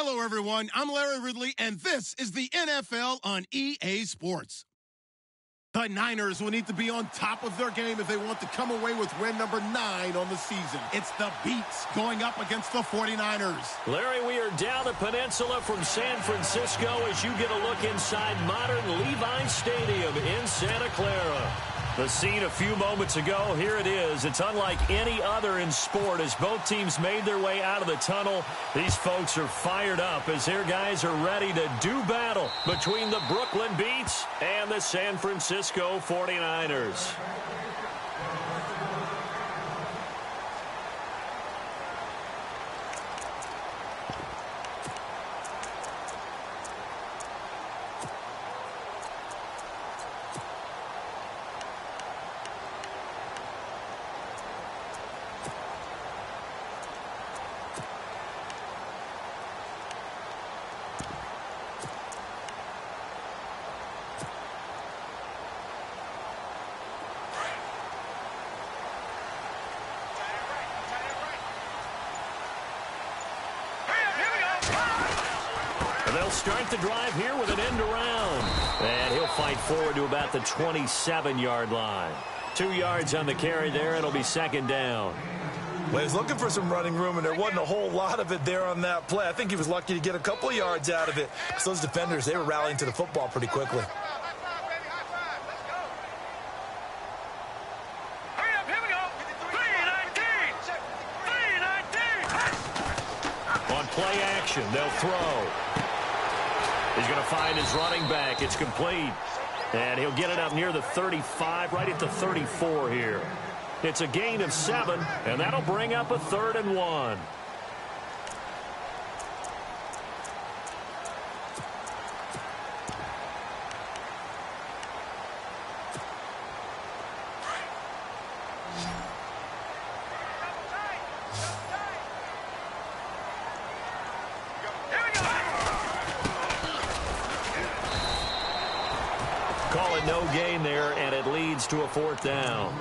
Hello, everyone. I'm Larry Ridley, and this is the NFL on EA Sports. The Niners will need to be on top of their game if they want to come away with win number 9 on the season. It's the Beats going up against the 49ers. Larry, we are down the peninsula from San Francisco as you get a look inside modern Levi Stadium in Santa Clara. The scene a few moments ago, here it is. It's unlike any other in sport as both teams made their way out of the tunnel. These folks are fired up as their guys are ready to do battle between the Brooklyn Beats and the San Francisco 49ers. They'll start the drive here with an end around. And he'll fight forward to about the 27-yard line. 2 yards on the carry there. It'll be second down. Well, he's looking for some running room, and there wasn't a whole lot of it there on that play. I think he was lucky to get a couple of yards out of it. Because those defenders, they were rallying to the football pretty quickly. On play action, they'll throw. He's going to find his running back. It's complete. And he'll get it up near the 35, right at the 34 here. It's a gain of 7, and that'll bring up a 3rd and 1. Call it no gain there, and it leads to a 4th down.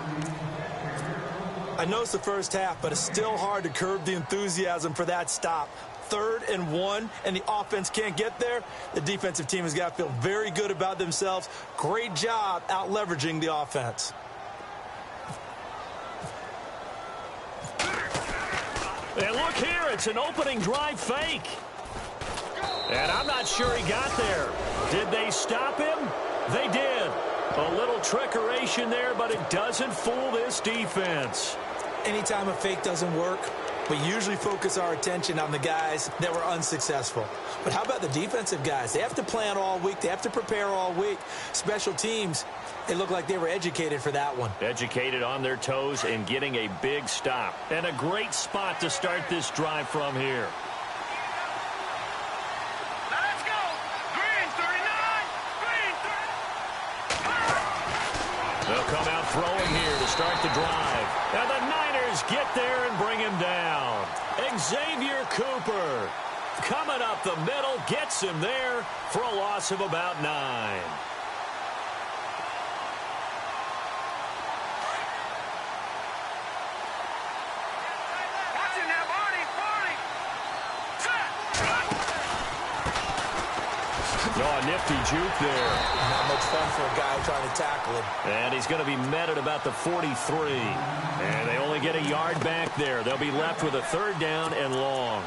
I know it's the first half, but it's still hard to curb the enthusiasm for that stop. 3rd and 1, and the offense can't get there. The defensive team has got to feel very good about themselves. Great job out leveraging the offense. And look here, it's an opening drive fake. And I'm not sure he got there. Did they stop him? They did. A little trickeration there, but it doesn't fool this defense. Anytime a fake doesn't work, we usually focus our attention on the guys that were unsuccessful. But how about the defensive guys? They have to plan all week. They have to prepare all week. Special teams, it looked like they were educated for that one. Educated on their toes and getting a big stop. And a great spot to start this drive from here. They'll come out throwing here to start the drive. And the Niners get there and bring him down. Xavier Cooper coming up the middle, gets him there for a loss of about 9. No, a nifty juke there. Not much fun for a guy trying to tackle him. And he's going to be met at about the 43. And they only get a yard back there. They'll be left with a 3rd down and long.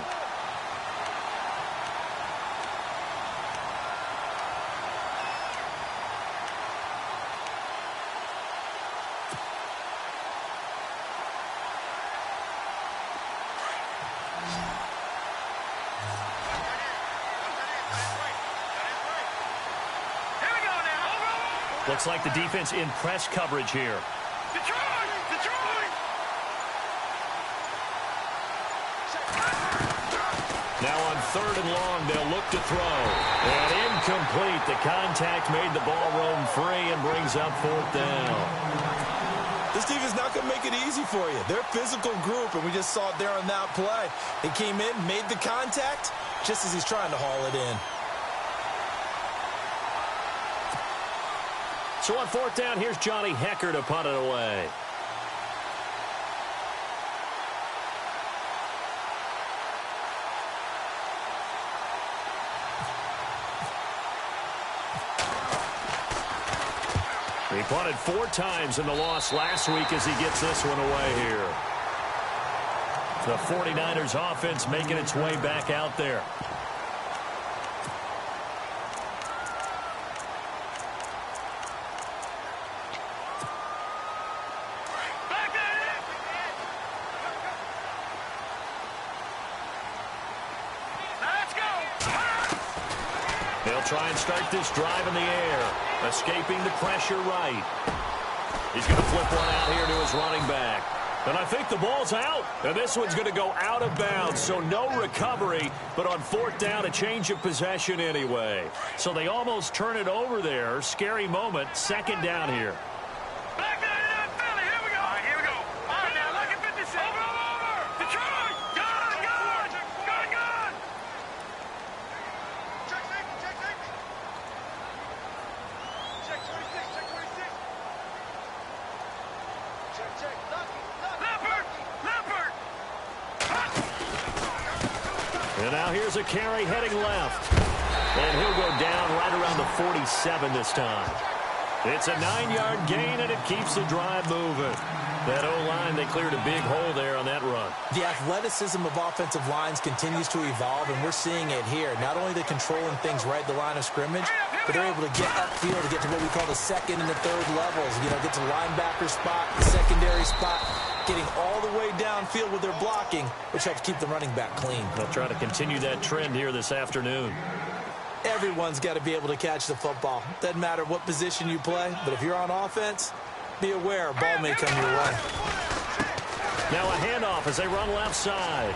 Looks like the defense in press coverage here. Now on 3rd and long, they'll look to throw. And incomplete. The contact made the ball roam free and brings up 4th down. This defense is not going to make it easy for you. They're a physical group, and we just saw it there on that play. They came in, made the contact, just as he's trying to haul it in. So on 4th down, here's Johnny Hecker to punt it away. Punted 4 times in the loss last week as he gets this one away here. The 49ers offense making its way back out there. They'll try and start this drive in the air. Escaping the pressure right. He's going to flip one out here to his running back. And I think the ball's out. And this one's going to go out of bounds, so no recovery. But on 4th down, a change of possession anyway. So they almost turn it over there. Scary moment. 2nd down here. And now here's a carry heading left. And he'll go down right around the 47 this time. It's a 9-yard gain, and it keeps the drive moving. That O-line, they cleared a big hole there on that run. The athleticism of offensive lines continues to evolve, and we're seeing it here. Not only they're controlling things right at the line of scrimmage, but they're able to get upfield to get to what we call the 2nd and the 3rd levels. You know, get to the linebacker spot, the secondary spot, getting all the way downfield with their blocking, which helps keep the running back clean. They'll try to continue that trend here this afternoon. Everyone's got to be able to catch the football. Doesn't matter what position you play, but if you're on offense, be aware a ball may come your way. Now a handoff as they run left side.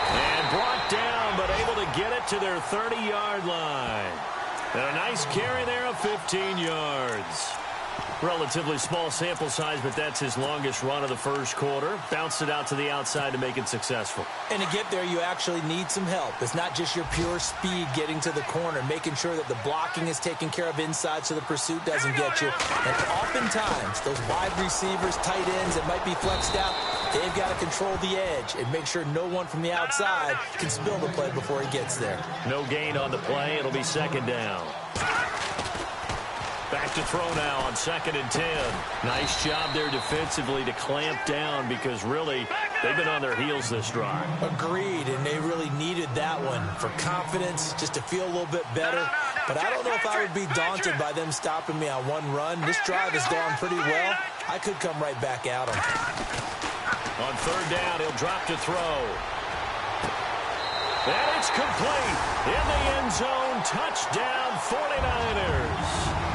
And brought down, but able to get it to their 30-yard line. And a nice carry there of 15 yards. Relatively small sample size, but that's his longest run of the first quarter. Bounced it out to the outside to make it successful. And to get there, you actually need some help. It's not just your pure speed getting to the corner, making sure that the blocking is taken care of inside so the pursuit doesn't get you. And oftentimes, those wide receivers, tight ends that might be flexed out, they've got to control the edge and make sure no one from the outside can spill the play before he gets there. No gain on the play. It'll be 2nd down. Back to throw now on 2nd and 10. Nice job there defensively to clamp down because really they've been on their heels this drive. Agreed, and they really needed that one for confidence, just to feel a little bit better. But I don't know if I would be daunted by them stopping me on one run. This drive has gone pretty well. I could come right back at them. On 3rd down, he'll drop to throw. And it's complete. In the end zone, touchdown 49ers.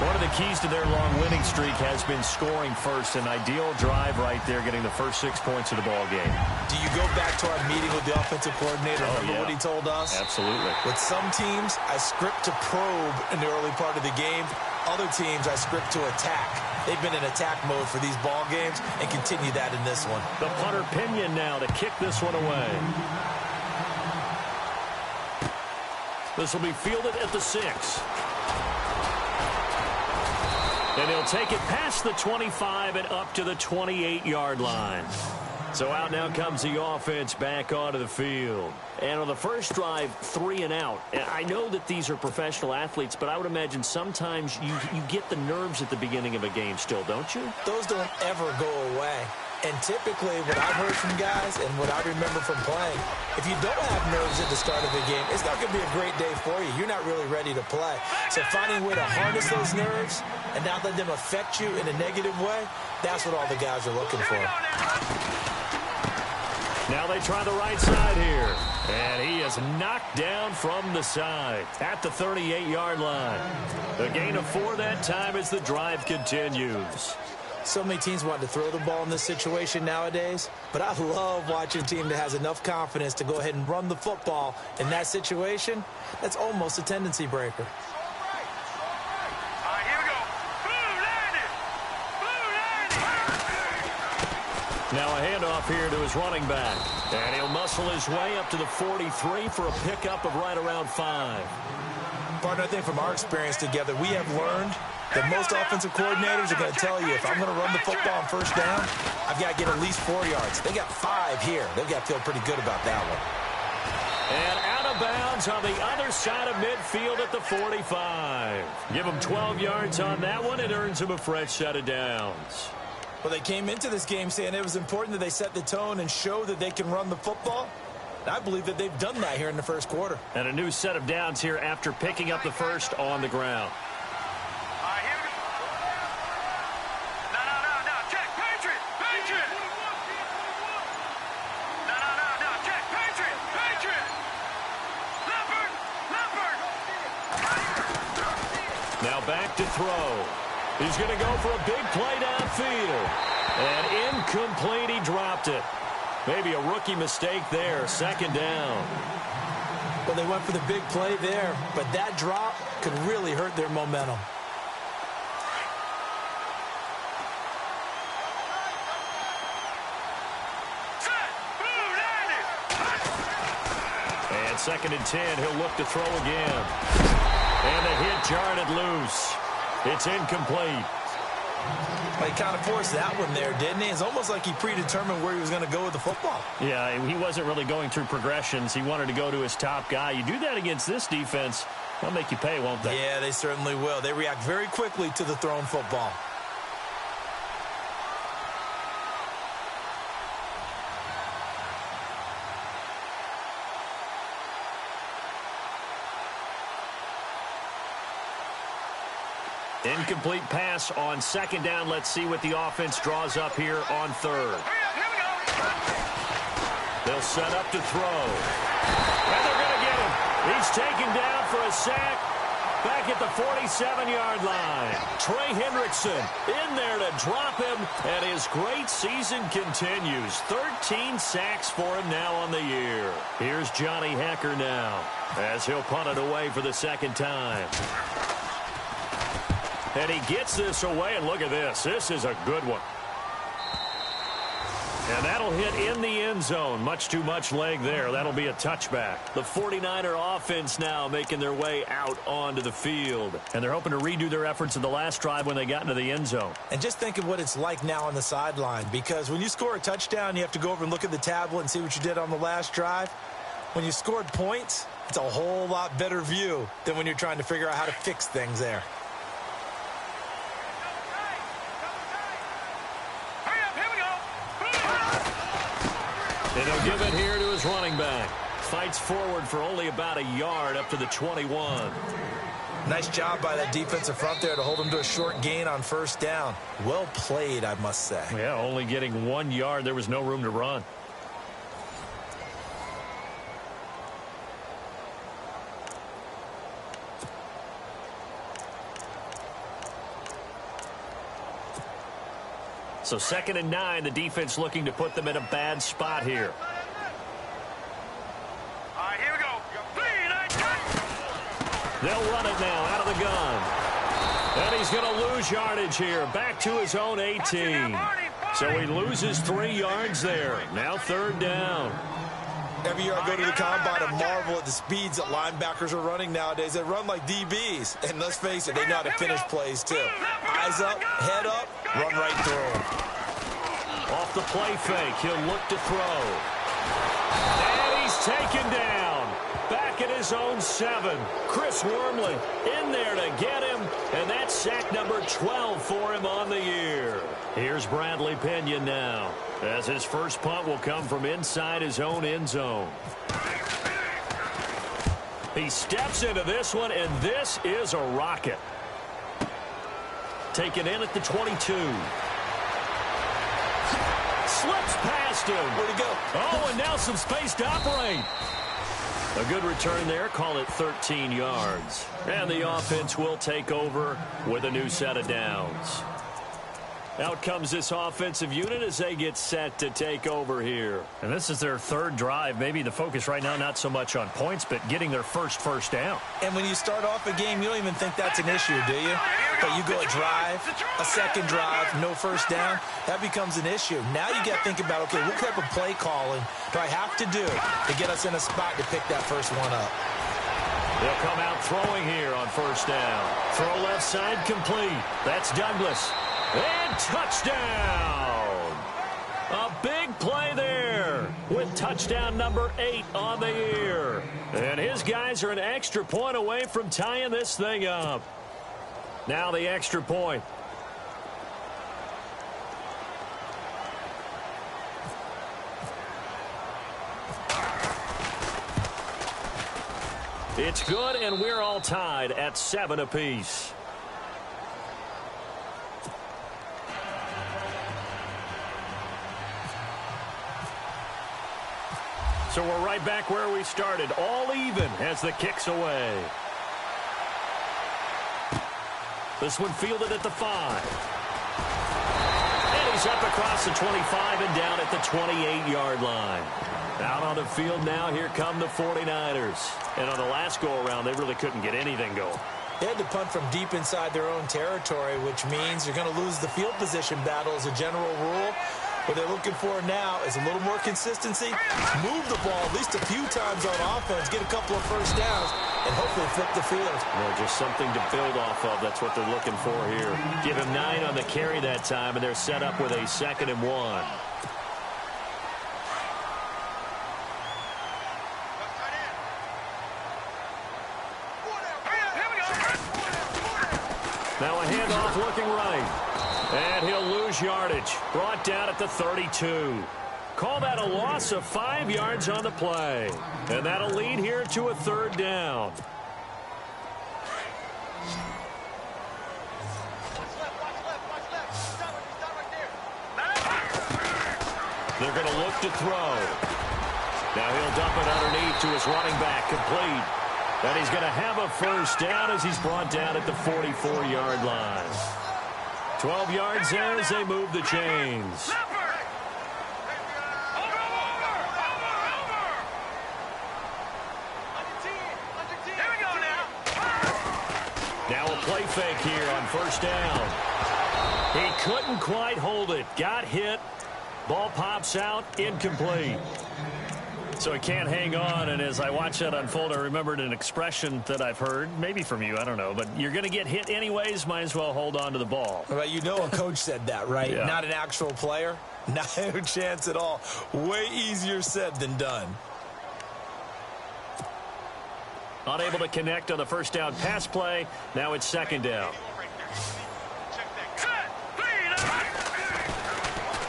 One of the keys to their long winning streak has been scoring first. An ideal drive right there, getting the first 6 points of the ball game. Do you go back to our meeting with the offensive coordinator? Remember what he told us? Absolutely. With some teams, I script to probe in the early part of the game. Other teams, I script to attack. They've been in attack mode for these ball games and continue that in this one. The punter Pinion now to kick this one away. This will be fielded at the 6. And he'll take it past the 25 and up to the 28-yard line. So out now comes the offense back onto the field. And on the first drive, 3 and out. And I know that these are professional athletes, but I would imagine sometimes you get the nerves at the beginning of a game still, don't you? Those don't ever go away. And typically, what I've heard from guys and what I remember from playing, if you don't have nerves at the start of the game, it's not going to be a great day for you. You're not really ready to play. So finding a way to harness those nerves and not let them affect you in a negative way, that's what all the guys are looking for. Now they try the right side here. And he is knocked down from the side at the 38-yard line. A gain of 4 that time as the drive continues. So many teams want to throw the ball in this situation nowadays, but I love watching a team that has enough confidence to go ahead and run the football in that situation. That's almost a tendency breaker. Now a handoff here to his running back. And he'll muscle his way up to the 43 for a pickup of right around 5. Partner, I think from our experience together, we have learned that most offensive coordinators are going to tell you, if I'm going to run the football on first down, I've got to get at least 4 yards. They got 5 here. They've got to feel pretty good about that one. And out of of bounds on the other side of midfield at the 45. Give them 12 yards on that one. It earns them a fresh set of downs. Well, they came into this game saying it was important that they set the tone and show that they can run the football. And I believe that they've done that here in the first quarter. And a new set of downs here after picking up the first on the ground. Now back to throw. He's going to go for a big play downfield. And incomplete, he dropped it. Maybe a rookie mistake there, second down. Well, they went for the big play there, but that drop could really hurt their momentum. And 2nd and 10, he'll look to throw again. And the hit jarred it loose. It's incomplete. Well, he kind of forced that one there, didn't he? It's almost like he predetermined where he was going to go with the football. Yeah, he wasn't really going through progressions. He wanted to go to his top guy. You do that against this defense, they'll make you pay, won't they? Yeah, they certainly will. They react very quickly to the thrown football. Incomplete pass on 2nd down. Let's see what the offense draws up here on 3rd. They'll set up to throw. And they're going to get him. He's taken down for a sack back at the 47-yard line. Trey Hendrickson in there to drop him, and his great season continues. 13 sacks for him now on the year. Here's Johnny Hecker now as he'll punt it away for the 2nd time. And he gets this away, and look at this. This is a good one. And that'll hit in the end zone. Much too much leg there. That'll be a touchback. The 49er offense now making their way out onto the field. And they're hoping to redo their efforts in the last drive when they got into the end zone. And just think of what it's like now on the sideline. Because when you score a touchdown, you have to go over and look at the tablet and see what you did on the last drive. When you scored points, it's a whole lot better view than when you're trying to figure out how to fix things there. And he'll give it here to his running back. Fights forward for only about a yard up to the 21. Nice job by that defensive front there to hold him to a short gain on 1st down. Well played, I must say. Yeah, only getting 1 yard. There was no room to run. So 2nd and 9, the defense looking to put them in a bad spot here. All right, here we go. They'll run it now out of the gun. And he's going to lose yardage here. Back to his own 18. So he loses 3 yards there. Now 3rd down. Every year I go to the combine and marvel at the speeds that linebackers are running nowadays. They run like DBs. And let's face it, they know how to finish plays too. Eyes up, head up, run right through them. Off the play fake, he'll look to throw. And he's taken down. Back at his own 7. Chris Wormley in there to get him. And that's sack number 12 for him on the year. Here's Bradley Pinion now, as his first punt will come from inside his own end zone. He steps into this one, and this is a rocket. Taken in at the 22. Slips past him. Where'd he go? Oh, and now some space to operate. A good return there. Call it 13 yards. And the offense will take over with a new set of downs. Out comes this offensive unit as they get set to take over here. And this is their 3rd drive. Maybe the focus right now not so much on points, but getting their first down. And when you start off a game, you don't even think that's an issue, do you? But you go a drive, a 2nd drive, no 1st down, that becomes an issue. Now you got to think about, okay, what type of play calling do I have to do to get us in a spot to pick that first one up? They'll come out throwing here on 1st down. Throw left side complete. That's Douglas. And touchdown! A big play there with touchdown number 8 on the year. And his guys are an extra point away from tying this thing up. Now the extra point. It's good, and we're all tied at 7 apiece. So we're right back where we started, all even as the kick's away. This one fielded at the 5. And he's up across the 25 and down at the 28-yard line. Out on the field now, here come the 49ers. And on the last go-around, they really couldn't get anything going. They had to punt from deep inside their own territory, which means you're going to lose the field position battle as a general rule. What they're looking for now is a little more consistency, move the ball at least a few times on offense, get a couple of first downs, and hopefully flip the field. Well, just something to build off of. That's what they're looking for here. Give him 9 on the carry that time, and they're set up with a 2nd and 1. Now a handoff looking right. And he'll lose yardage. Brought down at the 32. Call that a loss of 5 yards on the play. And that'll lead here to a 3rd down. They're going to look to throw. Now he'll dump it underneath to his running back, complete. And he's going to have a 1st down as he's brought down at the 44-yard line. 12 yards there as they move the chains. Now a play fake here on 1st down. He couldn't quite hold it. Got hit. Ball pops out. Incomplete. So he can't hang on, and as I watch that unfold, I remembered an expression that I've heard, maybe from you, I don't know, but you're going to get hit anyways, might as well hold on to the ball. Well, you know a coach said that, right? Yeah. Not an actual player. No chance at all. Way easier said than done. Unable to connect on the 1st down pass play. Now it's 2nd down.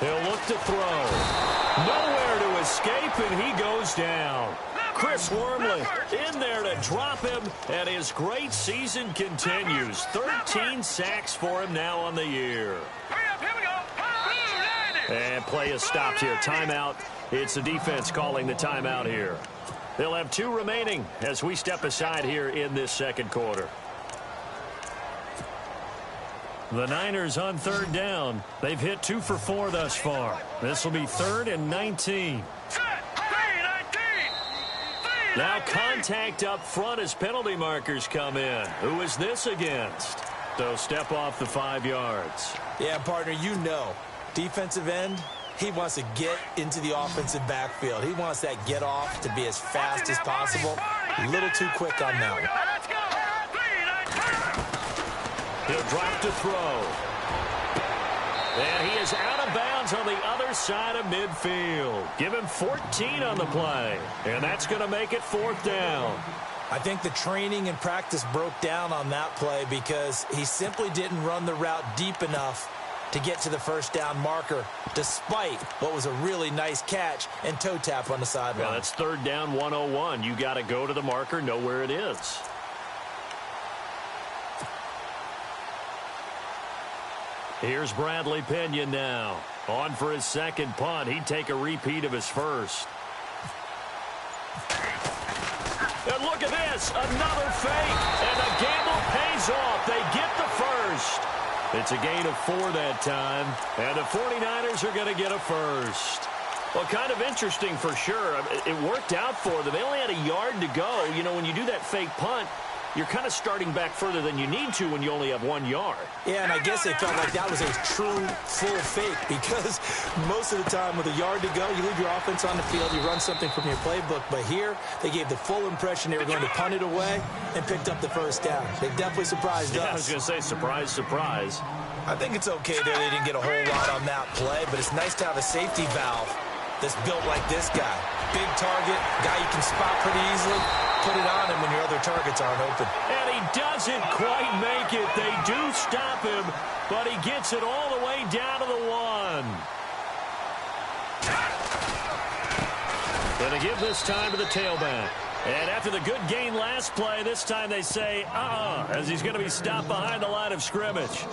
He'll look to throw. Nowhere to escape, and he goes down. Chris Wormley in there to drop him, and his great season continues. 13 sacks for him now on the year. And play is stopped here. Timeout. It's the defense calling the timeout here. They'll have 2 remaining as we step aside here in this 2nd quarter. The Niners on 3rd down. They've hit 2 for 4 thus far. This will be 3rd and 19. Now contact up front as penalty markers come in. Who is this against? So step off the 5 yards. Yeah, partner, you know. Defensive end, he wants to get into the offensive backfield. He wants that get off to be as fast as possible. A little too quick on that one. He'll drop to throw. And he is out of bounds on the other side of midfield. Give him 14 on the play. And that's going to make it 4th down. I think the training and practice broke down on that play because he simply didn't run the route deep enough to get to the 1st down marker, despite what was a really nice catch and toe tap on the sideline. Well, that's 3rd down 101. You got to go to the marker, know where it is. Here's Bradley Pinion now. On for his 2nd punt. He'd take a repeat of his 1st. And look at this. Another fake. And the gamble pays off. They get the 1st. It's a gain of 4 that time. And the 49ers are going to get a 1st. Well, kind of interesting for sure. It worked out for them. They only had a yard to go. You know, when you do that fake punt, you're kind of starting back further than you need to when you only have 1 yard. Yeah, and I guess they felt like that was a true full fake because most of the time with a yard to go, you leave your offense on the field, you run something from your playbook. But here, they gave the full impression they were going to punt it away and picked up the 1st down. They definitely surprised us. I was going to say, surprise, surprise. I think it's okay there they didn't get a whole lot on that play, but it's nice to have a safety valve that's built like this guy. Big target, guy you can spot pretty easily. Put it on him when your other targets aren't open. And he doesn't quite make it. They do stop him, but he gets it all the way down to the 1. Gonna give this time to the tailback. And after the good gain last play, this time they say, as he's going to be stopped behind the line of scrimmage.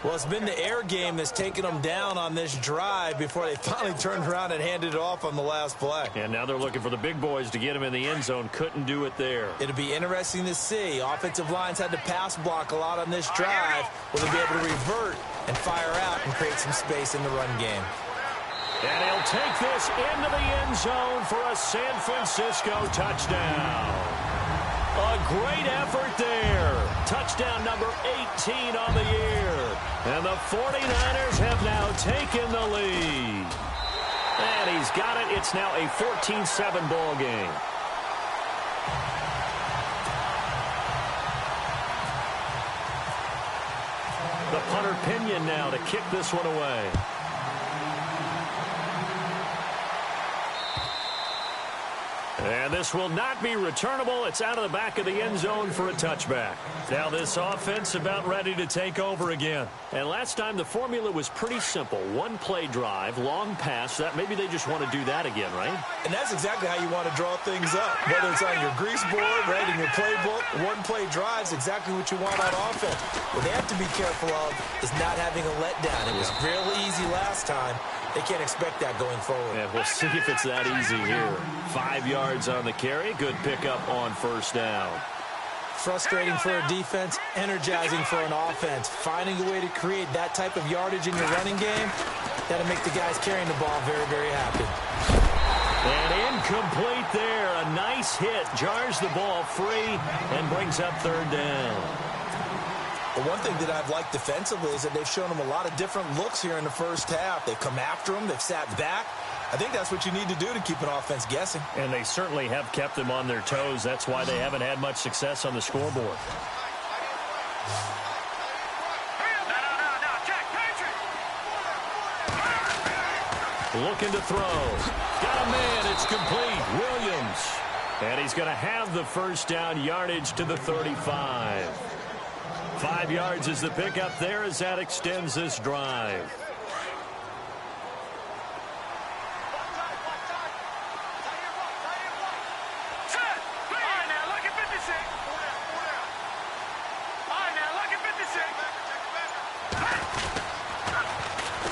Well, it's been the air game that's taken them down on this drive before they finally turned around and handed it off on the last play. And now they're looking for the big boys to get him in the end zone. Couldn't do it there. It'll be interesting to see. Offensive lines had to pass block a lot on this drive. Will they be able to revert and fire out and create some space in the run game? And he'll take this into the end zone for a San Francisco touchdown. A great effort there. Touchdown number 18 on the year. And the 49ers have now taken the lead. And he's got it. It's now a 14-7 ball game. The punter Pinion now to kick this one away. And this will not be returnable. It's out of the back of the end zone for a touchback. Now this offense about ready to take over again. And last time the formula was pretty simple. One play drive, long pass. That maybe they just want to do that again, right? And that's exactly how you want to draw things up. Whether it's on your grease board, right, in your playbook, one play drive is exactly what you want on offense. What they have to be careful of is not having a letdown. It was real easy last time. They can't expect that going forward. Yeah, we'll see if it's that easy here. 5 yards on the carry. Good pickup on first down. Frustrating for a defense, energizing for an offense. Finding a way to create that type of yardage in your running game, that'll make the guys carrying the ball very, very happy. And incomplete there. A nice hit. Jars the ball free and brings up third down. But one thing that I've liked defensively is that they've shown them a lot of different looks here in the first half. They've come after them. They've sat back. I think that's what you need to do to keep an offense guessing. And they certainly have kept them on their toes. That's why they haven't had much success on the scoreboard. Looking to throw. Got a man. It's complete. Williams. And he's going to have the first down yardage to the 35. 5 yards is the pickup there as that extends this drive.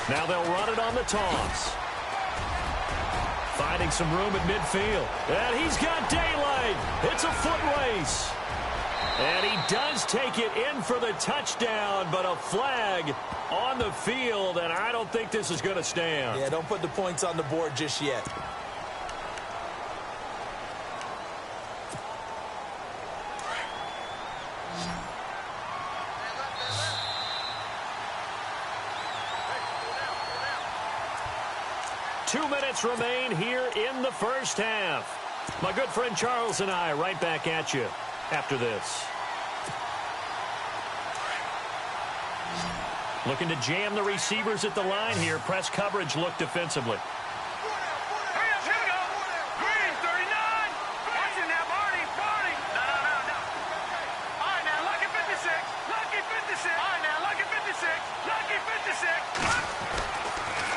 Now they'll run it on the toss. Finding some room at midfield. And he's got daylight. It's a foot race. And he does take it in for the touchdown, but a flag on the field, and I don't think this is going to stand. Yeah, don't put the points on the board just yet. Two minutes remain here in the first half. My good friend Charles and I right back at you after this. Looking to jam the receivers at the line here. Press coverage look defensively.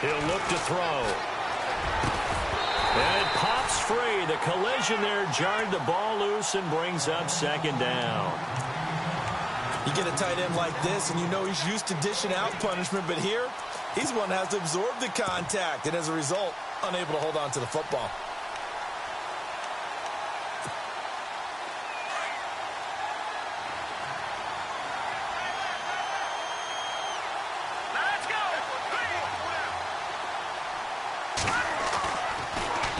He'll look to throw. And it pops free. The collision there jarred the ball loose and brings up second down. You get a tight end like this, and you know he's used to dishing out punishment, but here, he's one that has to absorb the contact, and as a result, unable to hold on to the football.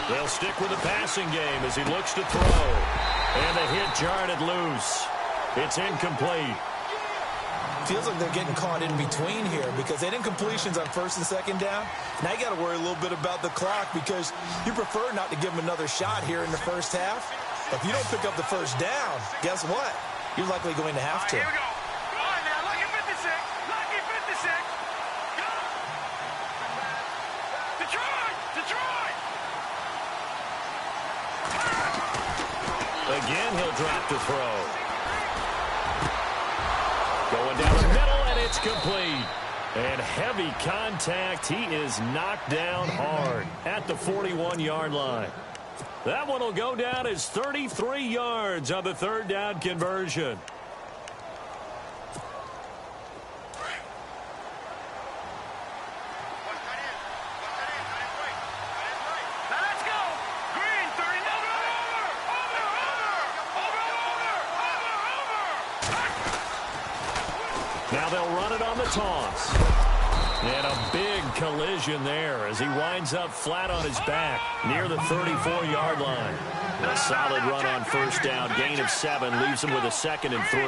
They'll stick with the passing game as he looks to throw. And the hit jarred it loose. It's incomplete. Feels like they're getting caught in between here because they didn't completions on first and second down. Now you got to worry a little bit about the clock because you prefer not to give them another shot here in the first half. But if you don't pick up the first down, guess what? You're likely going to have to. Here we go. All right, now, lucky 56. Lucky 56. Again, he'll drop to throw. Going down the middle, and it's complete. And heavy contact. He is knocked down hard at the 41-yard line. That one will go down as 33 yards on the third down conversion. Now they'll run it on the toss. And a big collision there as he winds up flat on his back near the 34-yard line. A solid run on first down. Gain of 7 leaves him with a 2nd and 3.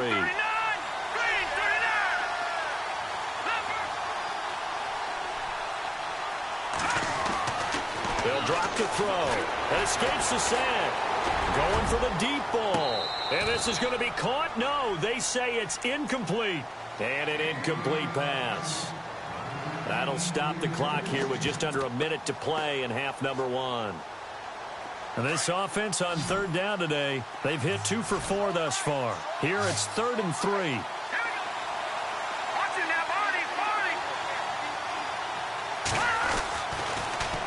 They'll drop to throw. And escapes the sack. Going for the deep ball. And this is going to be caught? No, they say it's incomplete. And an incomplete pass. That'll stop the clock here with just under a minute to play in half number 1. And this offense on third down today, they've hit 2 for 4 thus far. Here it's 3rd and 3.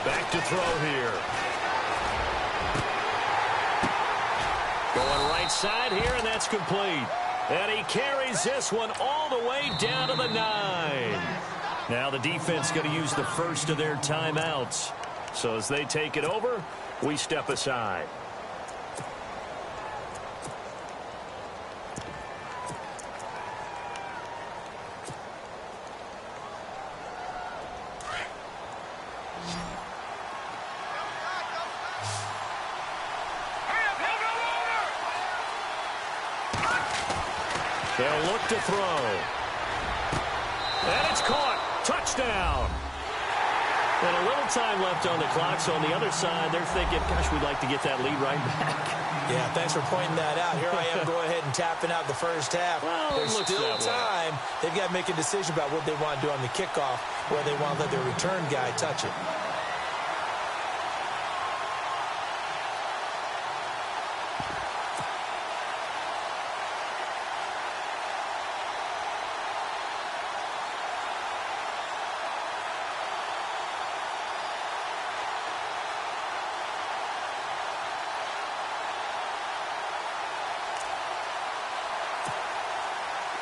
Back to throw here. Going right side here, and that's complete. And he carries this one all the way down to the 9. Now the defense going to use the first of their timeouts. So as they take it over, we step aside. They'll look to throw. And it's caught. Touchdown. And a little time left on the clock, so on the other side, they're thinking, gosh, we'd like to get that lead right back. Yeah, thanks for pointing that out. Here I am going ahead and tapping out the first half. Well, there's still time. They've got to make a decision about what they want to do on the kickoff, where they want to let their return guy touch it.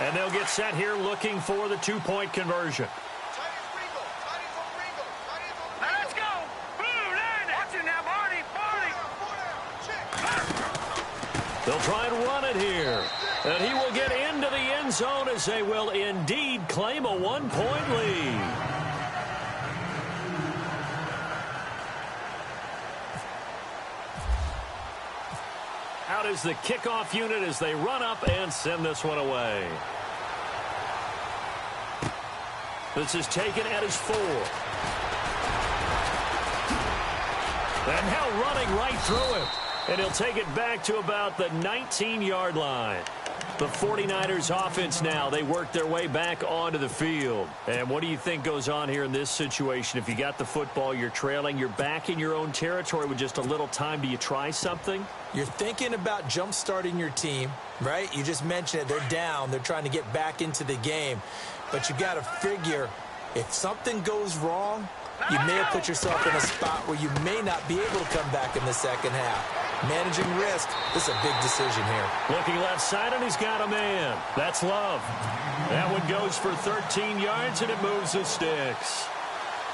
And they'll get set here looking for the 2-point conversion. Let's go. Watch it now, Barney. They'll try and run it here. And he will get into the end zone as they will indeed claim a 1-point lead. Out is the kickoff unit as they run up and send this one away. This is taken at his 4. And now running right through it. And he'll take it back to about the 19-yard line. The 49ers offense now, they work their way back onto the field. And what do you think goes on here in this situation? If you got the football, you're trailing, you're back in your own territory with just a little time. Do you try something? You're thinking about jump-starting your team, right? You just mentioned it. They're down. They're trying to get back into the game. But you got to figure if something goes wrong, you may have put yourself in a spot where you may not be able to come back in the second half. Managing risk, this is a big decision here. Looking left side, and he's got a man. That's Love. That one goes for 13 yards, and it moves the sticks.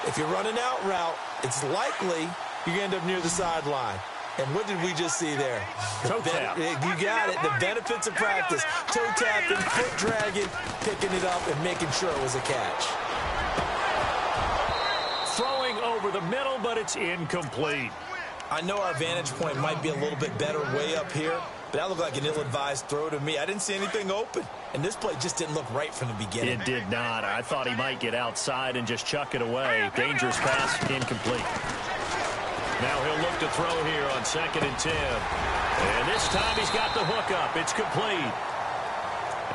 If you're running out route, it's likely you're going to end up near the sideline. And what did we just see there? Toe tap. You got it. The benefits of practice. Toe tapping, foot dragging, picking it up, and making sure it was a catch. Throwing over the middle, but it's incomplete. I know our vantage point might be a little bit better way up here, but that looked like an ill-advised throw to me. I didn't see anything open, and this play just didn't look right from the beginning. It did not. I thought he might get outside and just chuck it away. Dangerous pass, incomplete. Now he'll look to throw here on 2nd and 10. And this time he's got the hook up. It's complete.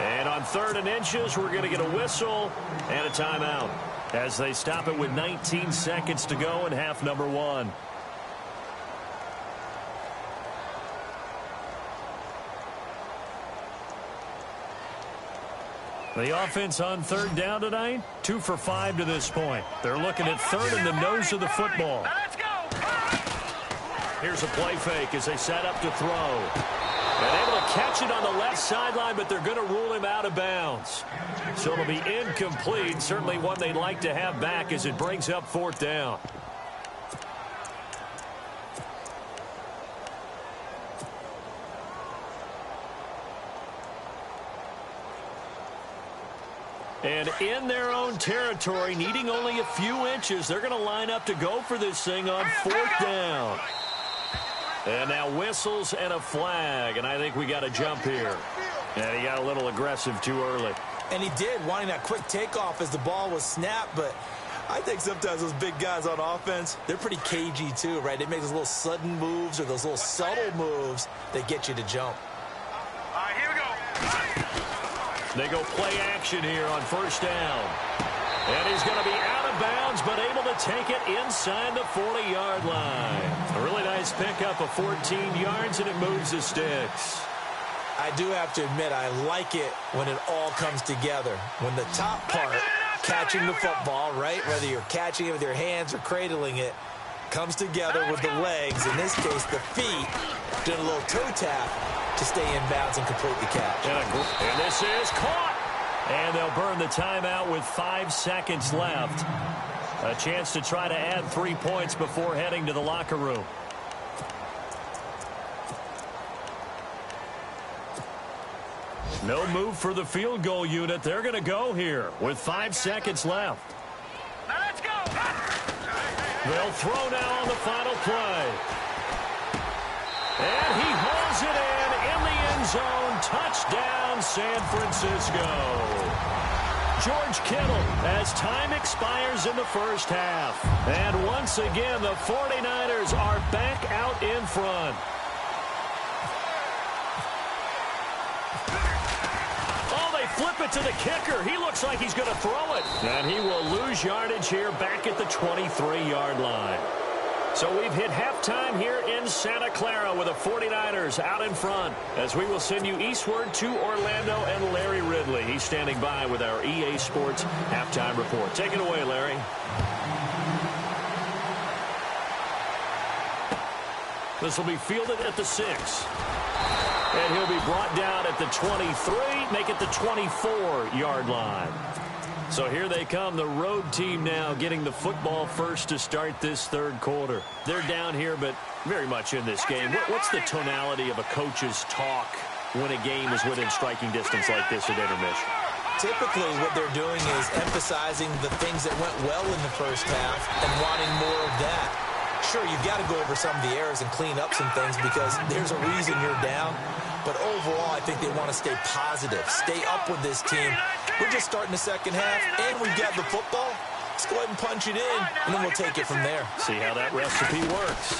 And on 3rd and inches, we're going to get a whistle and a timeout. as they stop it with 19 seconds to go in half number one. The offense on third down tonight, 2 for 5 to this point. They're looking at third in the nose of the football. Here's a play fake as they set up to throw. And able to catch it on the left sideline, but they're going to rule him out of bounds. So it'll be incomplete. Certainly one they'd like to have back as it brings up fourth down. And in their own territory, needing only a few inches, they're going to line up to go for this thing on fourth down. And now whistles and a flag, and I think we got a jump here. And he got a little aggressive too early. And he did, wanting that quick takeoff as the ball was snapped, but I think sometimes those big guys on offense, they're pretty cagey too, right? They make those little sudden moves or those little subtle moves that get you to jump. All right, here we go. They go play action here on first down. And he's going to be out of bounds, but able to take it inside the 40-yard line. A really nice pickup of 14 yards, and it moves the sticks. I do have to admit, I like it when it all comes together. When the top part, catching the football, right, whether you're catching it with your hands or cradling it, comes together with the legs, in this case the feet, doing a little toe tap to stay in bounds and complete the catch. And this is caught. And they'll burn the timeout with 5 seconds left. A chance to try to add 3 points before heading to the locker room. No move for the field goal unit. They're going to go here with 5 seconds left. Now let's go. They'll throw now on the final play. And he hauls it in the end zone. Touchdown, San Francisco. George Kittle as time expires in the first half. And once again, the 49ers are back out in front. Oh, they flip it to the kicker. He looks like he's going to throw it. And he will lose yardage here back at the 23-yard line. So we've hit halftime here in Santa Clara with the 49ers out in front as we will send you eastward to Orlando and Larry Ridley. He's standing by with our EA Sports halftime report. Take it away, Larry. This will be fielded at the 6. And he'll be brought down at the 23, make it the 24-yard line. So here they come, the road team now getting the football first to start this third quarter. They're down here, but very much in this game. What's the tonality of a coach's talk when a game is within striking distance like this at intermission? Typically, what they're doing is emphasizing the things that went well in the first half and wanting more of that. Sure, you've got to go over some of the errors and clean up some things because there's a reason you're down. But overall, I think they want to stay positive, stay up with this team. We're just starting the second half, and we've got the football. Let's go ahead and punch it in, and then we'll take it from there. See how that recipe works.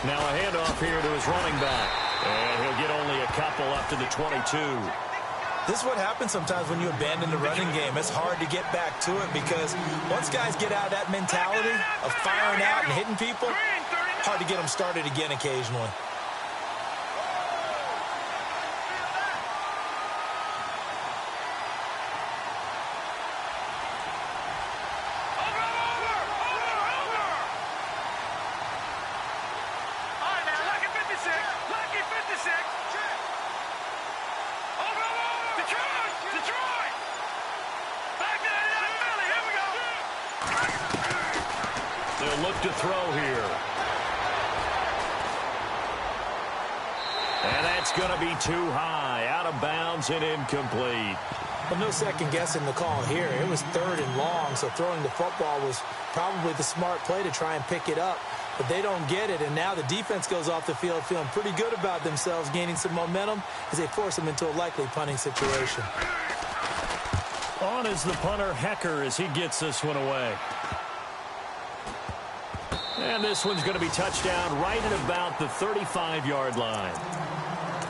Now a handoff here to his running back. And he'll get only a couple up to the 22. This is what happens sometimes when you abandon the running game. It's hard to get back to it because once guys get out of that mentality of firing out and hitting people, hard to get them started again occasionally. They'll look to throw here. And that's going to be too high, out of bounds and incomplete. Well, no second guessing the call here. It was third and long, so throwing the football was probably the smart play to try and pick it up. But they don't get it, and now the defense goes off the field feeling pretty good about themselves, gaining some momentum as they force them into a likely punting situation. On is the punter, Hecker, as he gets this one away. And this one's going to be touchdown right at about the 35-yard line.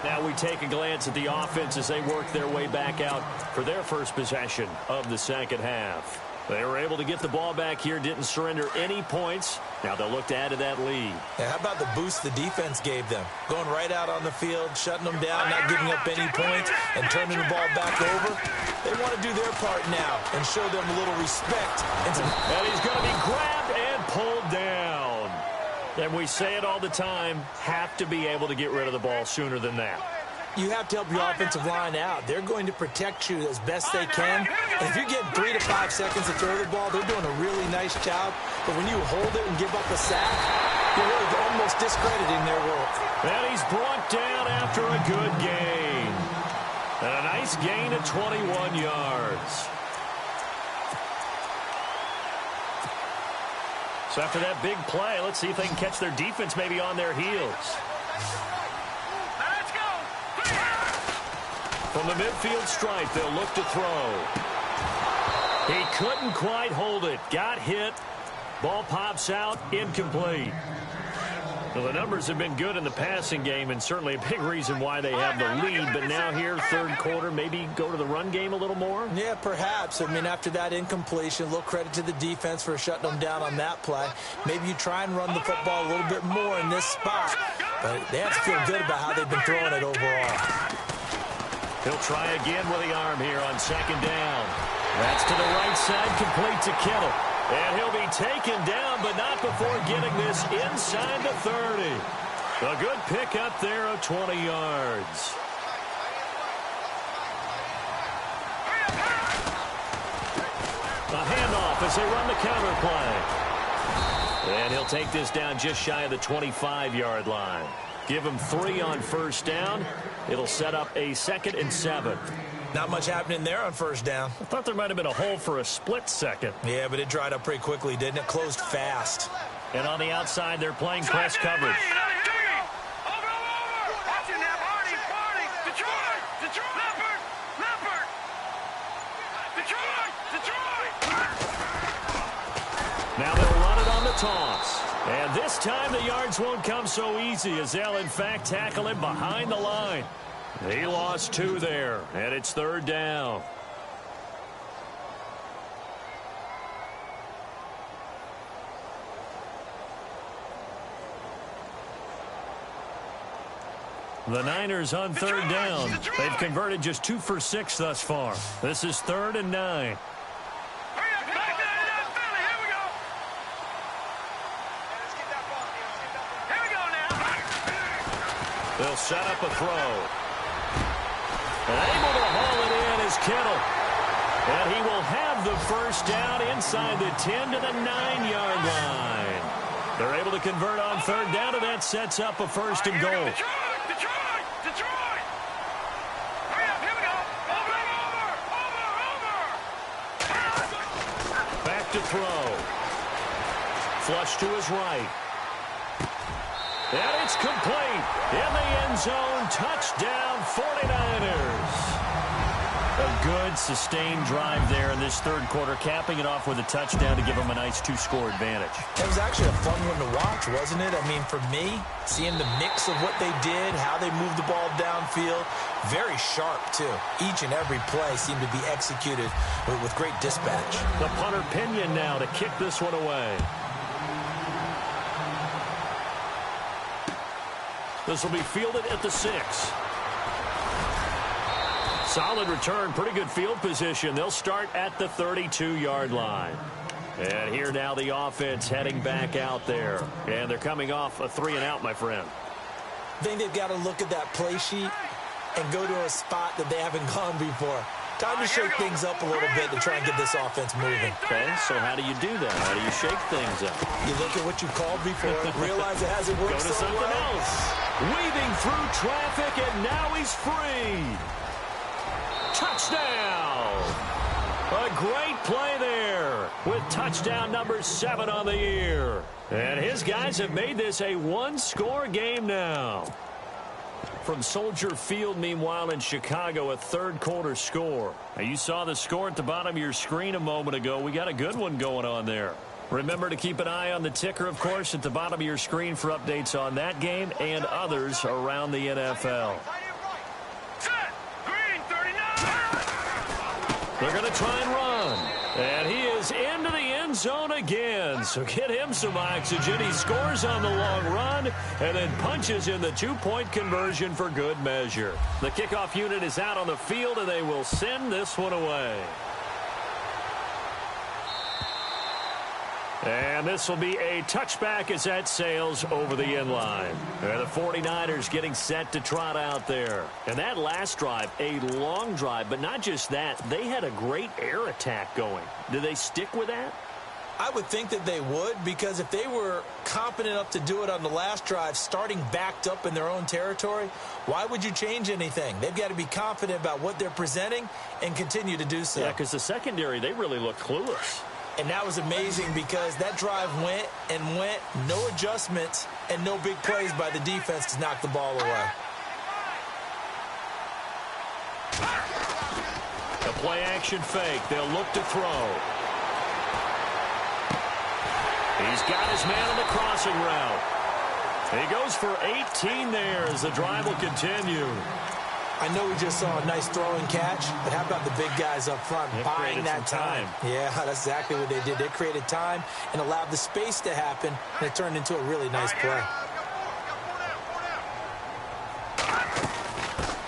Now we take a glance at the offense as they work their way back out for their first possession of the second half. They were able to get the ball back here, didn't surrender any points. Now they'll look to add to that lead. Yeah, how about the boost the defense gave them? Going right out on the field, shutting them down, not giving up any points, and turning the ball back over. They want to do their part now and show them a little respect. And he's going to be grabbed and pulled down. And we say it all the time, have to be able to get rid of the ball sooner than that. You have to help your offensive line out. They're going to protect you as best they can. And if you get 3 to 5 seconds to throw the ball, they're doing a really nice job. But when you hold it and give up a sack, you're really almost discrediting their work. And he's brought down after a good gain. And a nice gain of 21 yards. So after that big play, let's see if they can catch their defense maybe on their heels. From the midfield stripe, they'll look to throw. He couldn't quite hold it. Got hit. Ball pops out. Incomplete. Well, the numbers have been good in the passing game, and certainly a big reason why they have the lead. But now here, third quarter, maybe go to the run game a little more? Yeah, perhaps. I mean, after that incompletion, a little credit to the defense for shutting them down on that play. Maybe you try and run the football a little bit more in this spot. But they have to feel good about how they've been throwing it overall. He'll try again with the arm here on second down. That's to the right side, complete to Kittle. And he'll be taken down, but not before getting this inside the 30. A good pickup there of 20 yards. A handoff as they run the counter play. And he'll take this down just shy of the 25-yard line. Give him 3 on first down. It'll set up a 2nd and 7. Not much happening there on first down. I thought there might have been a hole for a split second. Yeah, but it dried up pretty quickly, didn't it? Closed fast. And on the outside, they're playing press coverage. Now they'll run it on the toss. And this time the yards won't come so easy as they'll, in fact, tackle him behind the line. He lost 2 there, and it's third down. The Niners on third down. They've converted just 2 for 6 thus far. This is 3rd and 9. They'll set up a throw. And able to haul it in is Kittle. And he will have the first down inside the 10 to the 9-yard line. They're able to convert on third down, and that sets up a 1st and goal. Detroit! Hurry up, here we go. Over. Back to throw. Flush to his right. And it's complete. In the end zone, touchdown 49ers. A good, sustained drive there in this third quarter, capping it off with a touchdown to give them a nice 2-score advantage. It was actually a fun one to watch, wasn't it? I mean, for me, seeing the mix of what they did, how they moved the ball downfield, very sharp, too. Each and every play seemed to be executed with great dispatch. The punter Pinion now to kick this one away. This will be fielded at the 6. Solid return, pretty good field position. They'll start at the 32-yard line. And here now the offense heading back out there. And they're coming off a 3-and-out, my friend. I think they've got to look at that play sheet and go to a spot that they haven't gone before. Time to shake things up a little bit to try and get this offense moving. Okay, so how do you do that? How do you shake things up? You look at what you called before, realize it hasn't worked so well. Go to something else. Weaving through traffic, and now he's free. Touchdown! A great play there with touchdown number 7 on the year. And his guys have made this a 1-score game now. From Soldier Field, meanwhile, in Chicago, a third-quarter score. Now, you saw the score at the bottom of your screen a moment ago. We got a good one going on there. Remember to keep an eye on the ticker, of course, at the bottom of your screen for updates on that game and others around the NFL. They're going to try and run. And he is end zone again. So get him some oxygen. He scores on the long run and then punches in the two-point conversion for good measure. The kickoff unit is out on the field, and they will send this one away. And this will be a touchback as that sails over the end line. And the 49ers getting set to trot out there. And that last drive, a long drive, but not just that. They had a great air attack going. Do they stick with that? I would think that they would, because if they were competent enough to do it on the last drive, starting backed up in their own territory, why would you change anything? They've got to be confident about what they're presenting and continue to do so. Yeah, because the secondary, they really look clueless. And that was amazing because that drive went and went, no adjustments, and no big plays by the defense to knock the ball away. The play-action fake. They'll look to throw. He's got his man on the crossing route. He goes for 18 there as the drive will continue. I know we just saw a nice throwing catch, but how about the big guys up front buying that time? Yeah, that's exactly what they did. They created time and allowed the space to happen, and it turned into a really nice play.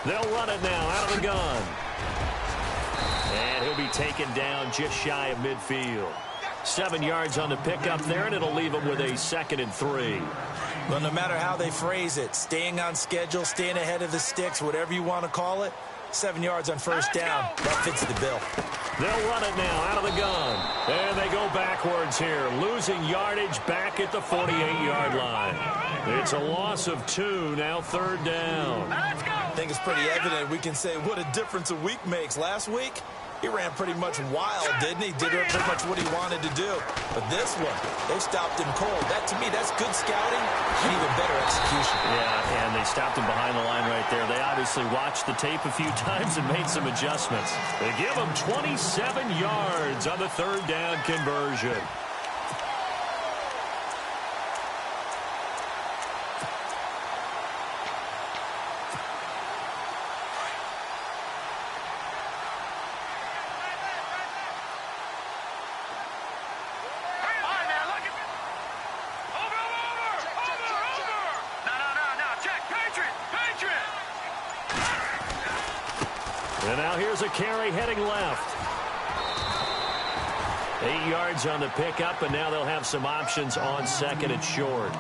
They'll run it now out of the gun. And he'll be taken down just shy of midfield. 7 yards on the pickup there, and it'll leave him with a 2nd and 3. Well, no matter how they phrase it, staying on schedule, staying ahead of the sticks, whatever you want to call it, 7 yards on first down, that fits the bill. They'll run it now out of the gun. And they go backwards here, losing yardage back at the 48-yard line. It's a loss of 2, now 3rd down. I think it's pretty evident. We can say what a difference a week makes. Last week, he ran pretty much wild, didn't he? Did pretty much what he wanted to do. But this one, they stopped him cold. That, to me, that's good scouting and even better execution. Yeah, and they stopped him behind the line right there. They obviously watched the tape a few times and made some adjustments. They give him 27 yards on the 3rd down conversion. And now here's a carry heading left. 8 yards on the pickup, and now they'll have some options on 2nd and short.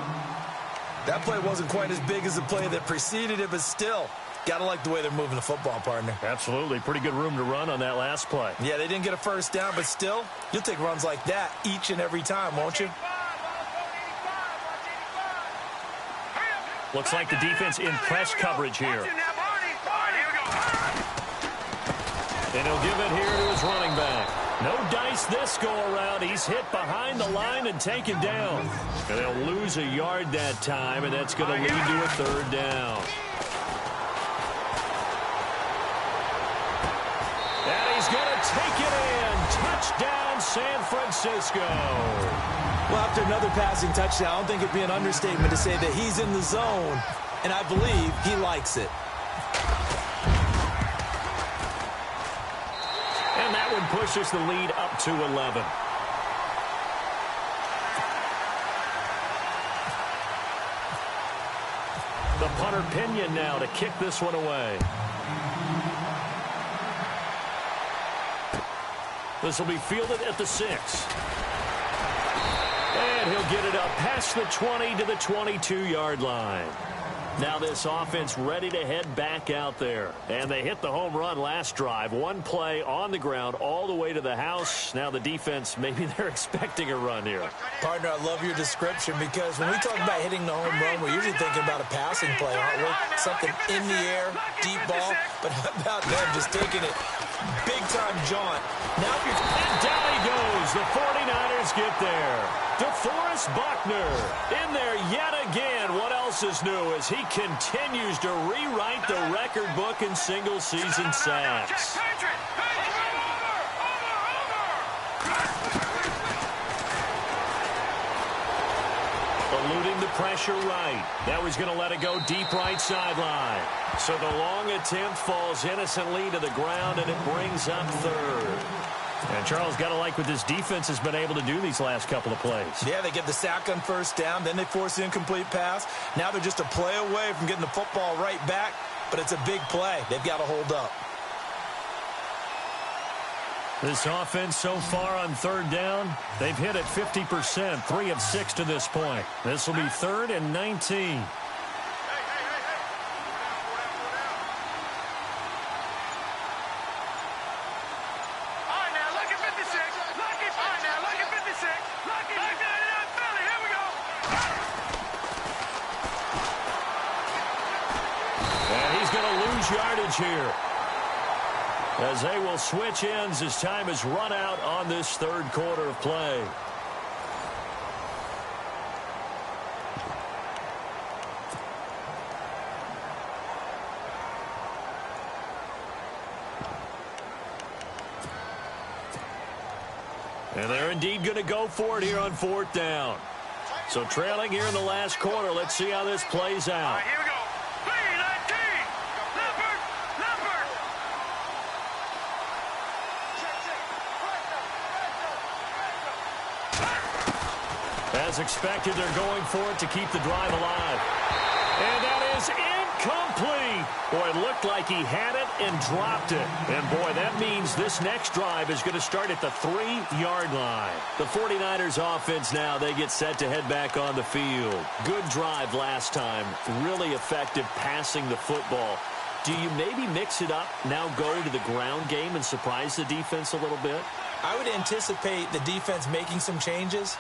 That play wasn't quite as big as the play that preceded it, but still, gotta like the way they're moving the football, partner. Absolutely. Pretty good room to run on that last play. Yeah, they didn't get a first down, but still, you'll take runs like that each and every time, won't you? Looks like the defense in press coverage here. And he'll give it here to his running back. No dice this go-around. He's hit behind the line and taken down. And they'll lose a yard that time, and that's going to lead to a 3rd down. And he's going to take it in. Touchdown, San Francisco. Well, after another passing touchdown, I don't think it'd be an understatement to say that he's in the zone, and I believe he likes it. And that one pushes the lead up to 11. The punter Pinion now to kick this one away. This will be fielded at the 6. And he'll get it up past the 20 to the 22-yard line. Now this offense ready to head back out there. And they hit the home run last drive. One play on the ground all the way to the house. Now the defense, maybe they're expecting a run here. Partner, I love your description because when we talk about hitting the home run, we're usually thinking about a passing play, aren't we? Something in the air, deep ball. But how about them just taking it big-time jaunt? Now if you're... And down he goes. The 49ers get there. DeForest Buckner in there yet again. What else is new as he continues to rewrite the record book in single-season sacks. Eluding the pressure right. Now he's going to let it go deep right sideline. So the long attempt falls innocently to the ground, and it brings up 3rd. And Charles, got to like what this defense has been able to do these last couple of plays. Yeah, they get the sack on first down, then they force the incomplete pass. Now they're just a play away from getting the football right back, but it's a big play. They've got to hold up. This offense so far on third down, they've hit it 50%, 3 of 6 to this point. This will be 3rd and 19. Yardage here as they will switch ends as time is run out on this third quarter of play. And they're indeed going to go for it here on 4th down. So trailing here in the last quarter. Let's see how this plays out. All right, here we go. As expected, they're going for it to keep the drive alive. And that is incomplete. Boy, it looked like he had it and dropped it. And, boy, that means this next drive is going to start at the 3-yard line. The 49ers offense now, they get set to head back on the field. Good drive last time. Really effective passing the football. Do you maybe mix it up, now go to the ground game and surprise the defense a little bit? I would anticipate the defense making some changes,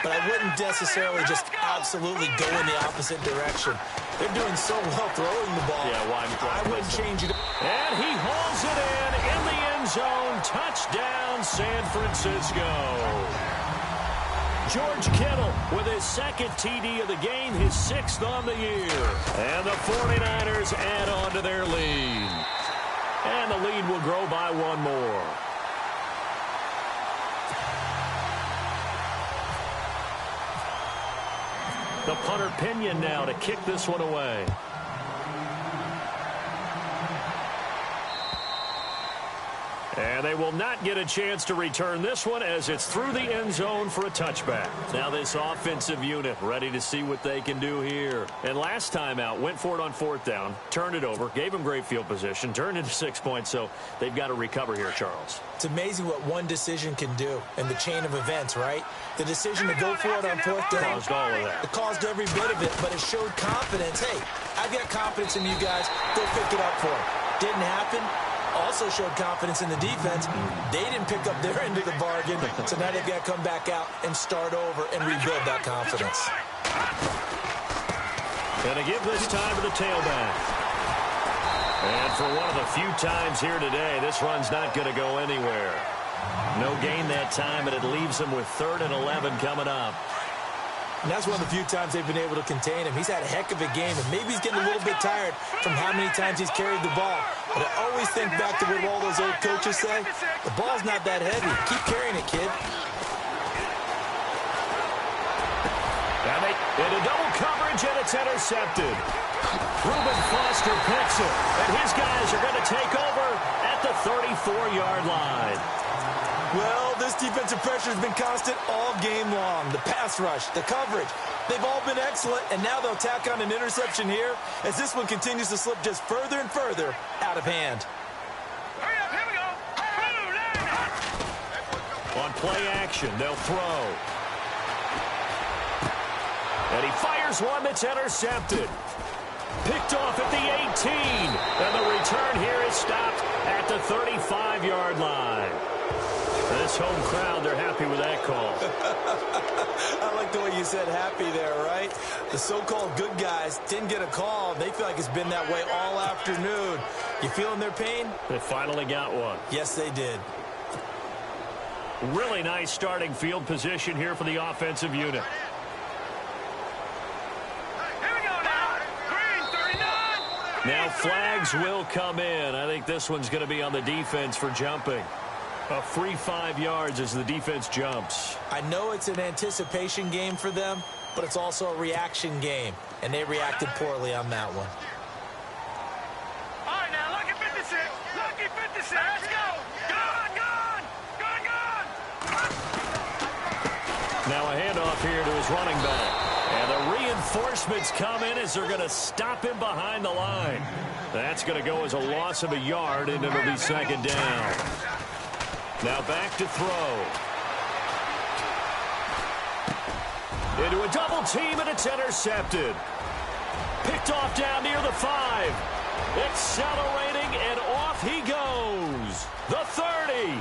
but I wouldn't necessarily just absolutely go in the opposite direction. They're doing so well throwing the ball. Yeah, I wouldn't change it. And he hauls it in the end zone. Touchdown, San Francisco. George Kittle with his 2nd TD of the game, his 6th on the year. And the 49ers add on to their lead. And the lead will grow by 1 more. The punter Pinion now to kick this one away. And they will not get a chance to return this one as it's through the end zone for a touchback. Now this offensive unit ready to see what they can do here. And last time out, went for it on 4th down, turned it over, gave them great field position, turned into 6 points, so they've got to recover here, Charles. It's amazing what one decision can do in the chain of events, right? The decision to go for it on 4th down. Caused all of that. It caused every bit of it, but it showed confidence. Hey, I've got confidence in you guys. Go pick it up for it. Didn't happen. Also showed confidence in the defense. They didn't pick up their end of the bargain, so now they've got to come back out and start over and rebuild that confidence. Going to give this time to the tailback. And for one of the few times here today, this run's not going to go anywhere. No gain that time, and it leaves them with 3rd and 11 coming up. And that's one of the few times they've been able to contain him. He's had a heck of a game, and maybe he's getting a little bit tired from how many times he's carried the ball. But I always think back to what all those old coaches say. The ball's not that heavy. Keep carrying it, kid. And they into double coverage, and it's intercepted. Reuben Foster picks it, and his guys are going to take over at the 34-yard line. Well, this defensive pressure has been constant all game long. The pass rush, the coverage, they've all been excellent, and now they'll tack on an interception here as this one continues to slip just further and further out of hand. Hurry up, here we go. On play action, they'll throw. And he fires one that's intercepted. Picked off at the 18. And the return here is stopped at the 35-yard line. This home crowd, they're happy with that call. I like the way you said happy there, right? The so-called good guys didn't get a call. They feel like it's been that way all afternoon. You feeling their pain? They finally got one. Yes, they did. Really nice starting field position here for the offensive unit. Here we go now. Green, 39. Now flags will come in. I think this one's going to be on the defense for jumping. A free 5 yards as the defense jumps. I know it's an anticipation game for them, but it's also a reaction game, and they reacted poorly on that one. All right, now, lucky 56. Lucky 56. Let's go. Go on, go on. Go on, go Now a handoff here to his running back. And the reinforcements come in as they're going to stop him behind the line. That's going to go as a loss of a yard, and it'll be second down. Now back to throw. Into a double team, and it's intercepted. Picked off down near the 5. Accelerating, and off he goes. The 30.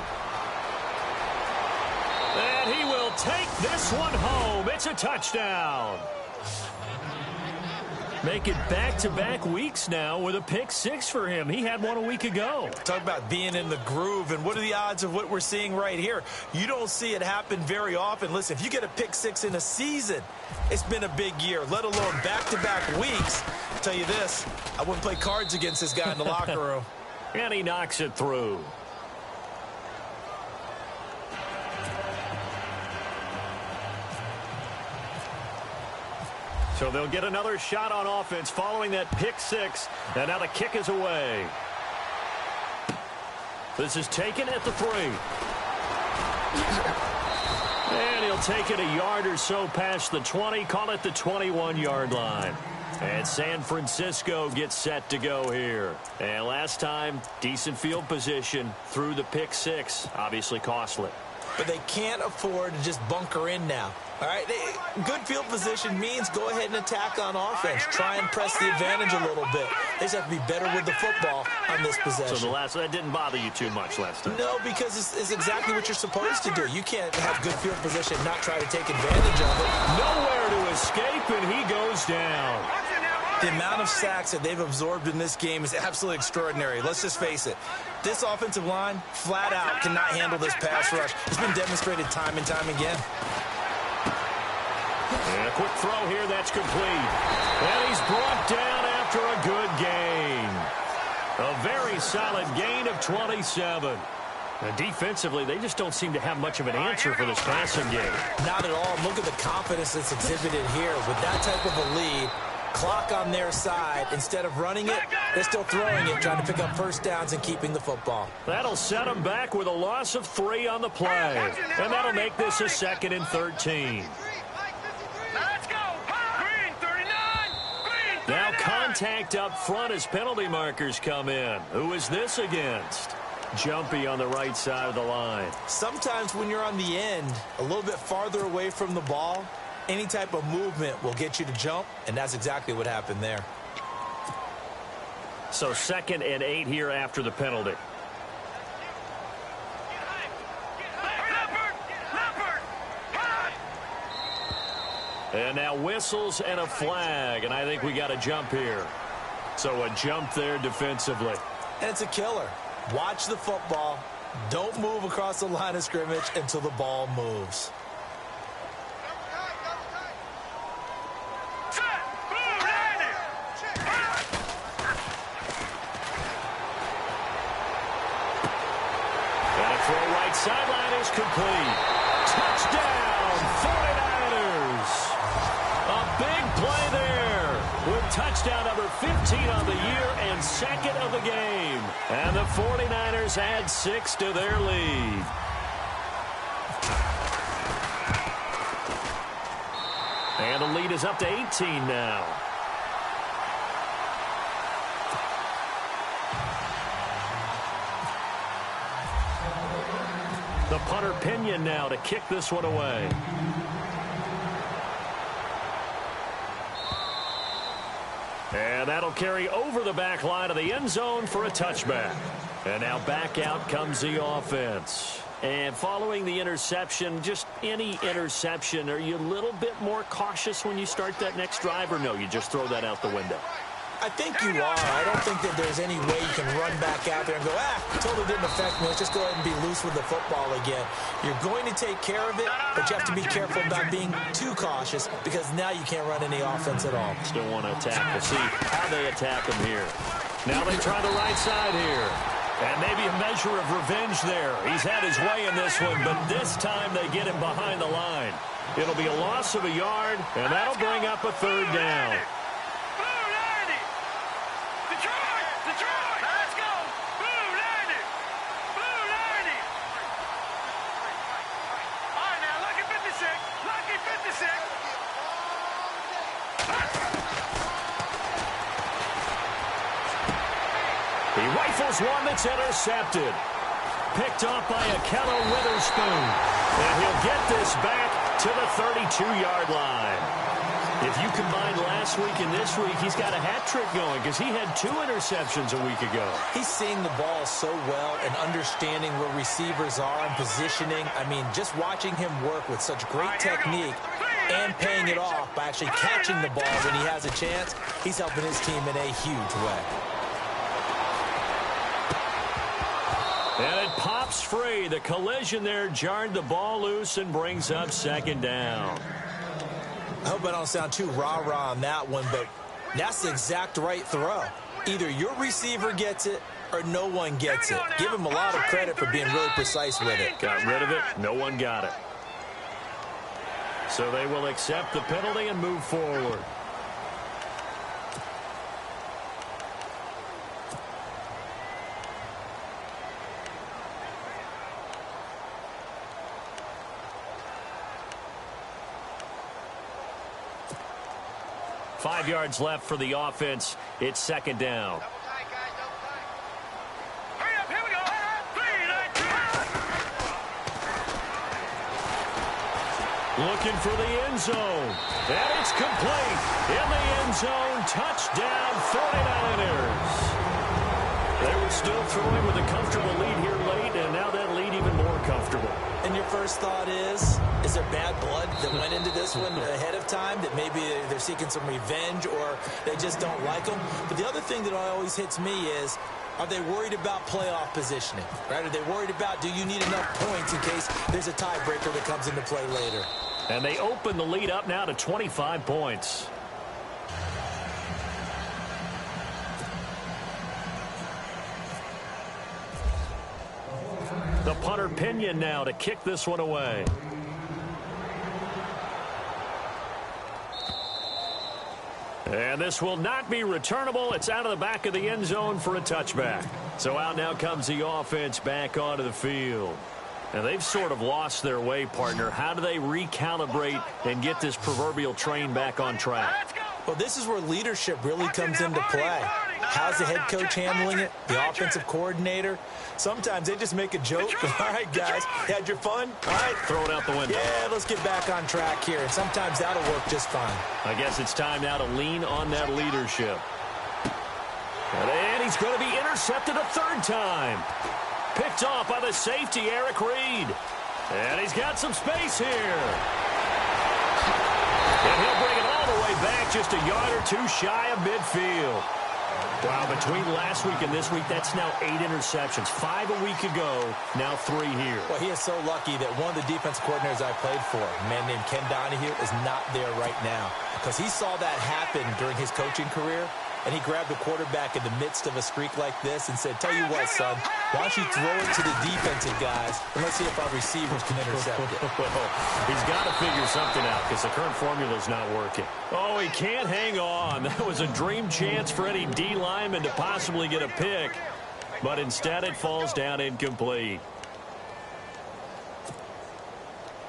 And he will take this one home. It's a touchdown. Making back-to-back weeks now with a pick 6 for him. He had one a week ago. Talk about being in the groove, and what are the odds of what we're seeing right here? You don't see it happen very often. Listen, if you get a pick 6 in a season, it's been a big year, let alone back-to-back weeks. I'll tell you this, I wouldn't play cards against this guy in the locker room. And he knocks it through. So they'll get another shot on offense following that pick 6. And now the kick is away. This is taken at the 3. And he'll take it a yard or so past the 20. Call it the 21-yard line. And San Francisco gets set to go here. And last time, decent field position through the pick 6. Obviously costly. But they can't afford to just bunker in now. All right, good field position means go ahead and attack on offense. Try and press the advantage a little bit. They just have to be better with the football on this possession. So that didn't bother you too much last time? No, because it's exactly what you're supposed to do. You can't have good field position and not try to take advantage of it. Nowhere to escape, and he goes down. The amount of sacks that they've absorbed in this game is absolutely extraordinary. Let's just face it. This offensive line, flat out, cannot handle this pass rush. It's been demonstrated time and time again. And a quick throw here, that's complete. And he's brought down after a good gain. A very solid gain of 27. And defensively, they just don't seem to have much of an answer for this passing game. Not at all. Look at the confidence that's exhibited here. With that type of a lead, clock on their side, instead of running it, they're still throwing it, trying to pick up first downs and keeping the football. That'll set them back with a loss of 3 on the play. And that'll make this a 2nd and 13. Now contact up front as penalty markers come in. Who is this against? Jumpy on the right side of the line. Sometimes when you're on the end, a little bit farther away from the ball, any type of movement will get you to jump, and that's exactly what happened there. So 2nd and 8 here after the penalty. And now whistles and a flag, and I think we got a jump here. So a jump there defensively. And it's a killer. Watch the football. Don't move across the line of scrimmage until the ball moves. And a throw right sideline is complete. Touchdown, 49ers. A big play there with touchdown number 15 on the year and 2nd of the game. And the 49ers add 6 to their lead. And the lead is up to 18 now. The punter Pinion now to kick this one away. And that'll carry over the back line of the end zone for a touchback. And now back out comes the offense. And following the interception, just any interception, are you a little bit more cautious when you start that next drive, or no, you just throw that out the window? I think you are. I don't think that there's any way you can run back out there and go, totally didn't affect me. Let's just go ahead and be loose with the football again. You're going to take care of it, but you have to be careful about being too cautious because now you can't run any offense at all. Still want to attack. We'll see how they attack him here. Now they try the right side here. And maybe a measure of revenge there. He's had his way in this one, but this time they get him behind the line. It'll be a loss of a yard, and that'll bring up a 3rd down. He rifles one that's intercepted. Picked off by Akello Witherspoon. And he'll get this back to the 32-yard line. If you combine last week and this week, he's got a hat trick going because he had 2 interceptions a week ago. He's seeing the ball so well and understanding where receivers are and positioning. I mean, just watching him work with such great technique and paying it off by actually catching the ball when he has a chance, he's helping his team in a huge way. And it pops free. The collision there jarred the ball loose and brings up second down. I hope I don't sound too rah-rah on that one, but that's the exact right throw. Either your receiver gets it or no one gets it. Give him a lot of credit for being really precise with it. Got rid of it. No one got it. So they will accept the penalty and move forward. Five yards left for the offense. It's second down. Looking for the end zone. And it's complete. In the end zone. Touchdown 49ers. They were still throwing with a comfortable lead here late, and now that lead even more comfortable. And your first thought is there bad blood that went into this one ahead of time, that maybe they're seeking some revenge or they just don't like them? But the other thing that always hits me is, are they worried about playoff positioning? Right? Are they worried about, do you need enough points in case there's a tiebreaker that comes into play later? And they open the lead up now to 25 points. The punter Pinion now to kick this one away. And this will not be returnable. It's out of the back of the end zone for a touchback. So out now comes the offense back onto the field. And they've sort of lost their way, partner. How do they recalibrate and get this proverbial train back on track? Well, this is where leadership really comes into play. How's the head coach handling it? The offensive coordinator? Sometimes they just make a joke. All right, guys, had your fun? All right. Throw it out the window. Yeah, let's get back on track here. And sometimes that'll work just fine. I guess it's time now to lean on that leadership. And he's going to be intercepted a third time. Picked off by the safety, Eric Reed. And he's got some space here. And he'll bring it all the way back, just a yard or two shy of midfield. Wow, between last week and this week, that's now 8 interceptions. 5 a week ago, now 3 here. Well, he is so lucky that one of the defense coordinators I played for, a man named Ken Donahue, is not there right now. Because he saw that happen during his coaching career, and he grabbed the quarterback in the midst of a streak like this and said, tell you what, son, why don't you throw it to the defensive guys, and let's see if our receivers can intercept it. Well, he's got to figure something out because the current formula is not working. Oh, he can't hang on. That was a dream chance for any D lineman to possibly get a pick, but instead it falls down incomplete.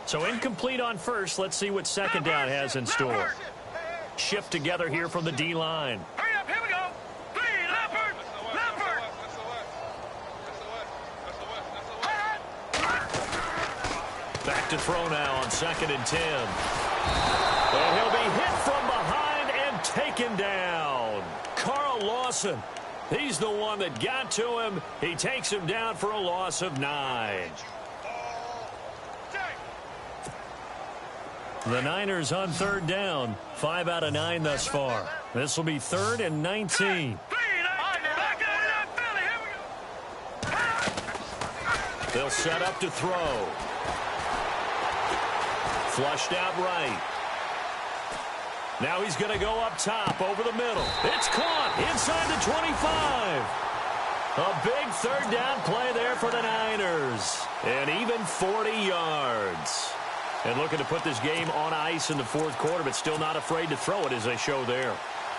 So incomplete on first. Let's see what second down has in store. Shift together here from the D-line. Back to throw now on 2nd and 10. And he'll be hit from behind and taken down. Carl Lawson, he's the one that got to him. He takes him down for a loss of 9. The Niners on third down. 5 out of 9 thus far. This will be 3rd and 19. They'll set up to throw. Flushed out right. Now he's going to go up top over the middle. It's caught inside the 25. A big third down play there for the Niners. And even 40 yards. And looking to put this game on ice in the 4th quarter, but still not afraid to throw it as they show there.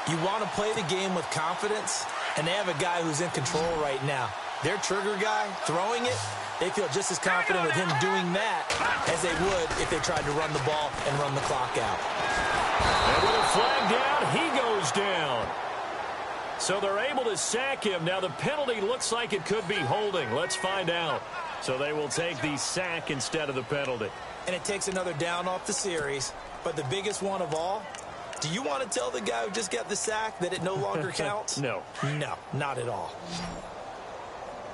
You want to play the game with confidence, and they have a guy who's in control right now. Their trigger guy throwing it, they feel just as confident with him doing that as they would if they tried to run the ball and run the clock out. And with a flag down, he goes down. So they're able to sack him. Now the penalty looks like it could be holding. Let's find out. So they will take the sack instead of the penalty. And it takes another down off the series. But the biggest one of all, do you want to tell the guy who just got the sack that it no longer counts? No. No, not at all.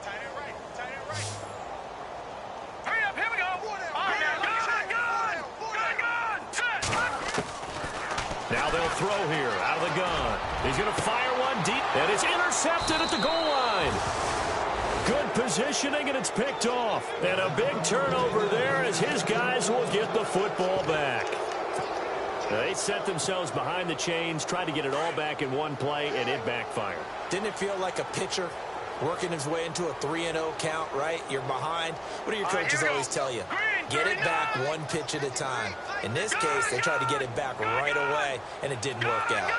Tight end right. Tight end right. Hurry up. Here we go. Set. Now they'll throw here out of the gun. He's going to fire one deep. And it's intercepted at the goal line. Good positioning, and it's picked off. And a big turnover there as his guys will get the football back. They set themselves behind the chains, tried to get it all back in one play, and it backfired. Didn't it feel like a pitcher working his way into a 3-0 count, right? You're behind. What do your coaches always tell you? Get it back one pitch at a time. In this case, they tried to get it back right away, and it didn't work out.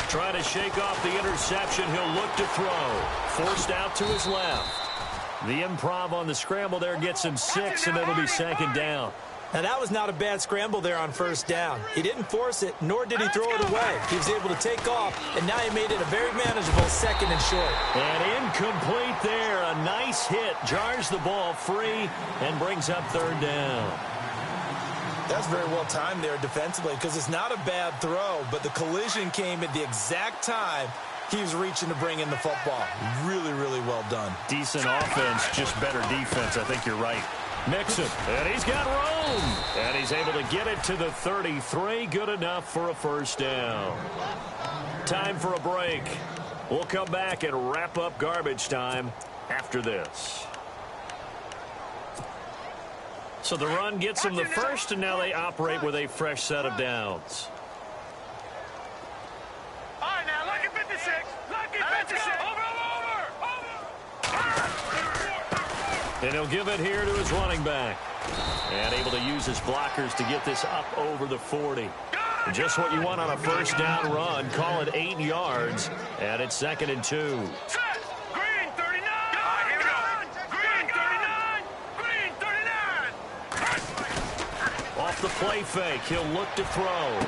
Trying to shake off the interception. He'll look to throw. Forced out to his left. The improv on the scramble there gets him 6, and it'll be second down. Now, that was not a bad scramble there on first down. He didn't force it, nor did he throw it away. He was able to take off, and now he made it a very manageable second and short. And incomplete there. A nice hit. Jars the ball free and brings up third down. That's very well timed there defensively because it's not a bad throw, but the collision came at the exact time he was reaching to bring in the football. Really, really well done. Decent offense, just better defense. I think you're right. Mixon, and he's got room. And he's able to get it to the 33. Good enough for a first down. Time for a break. We'll come back and wrap up garbage time after this. So the run gets them the first, and now they operate with a fresh set of downs. All right, now, lucky 56. Lucky 56. Over. And he'll give it here to his running back. And able to use his blockers to get this up over the 40. Just what you want on a first down run. Call it 8 yards. And it's 2nd and 2. Set. Green 39. Here we go. Green 39. Green 39. Off the play fake, he'll look to throw.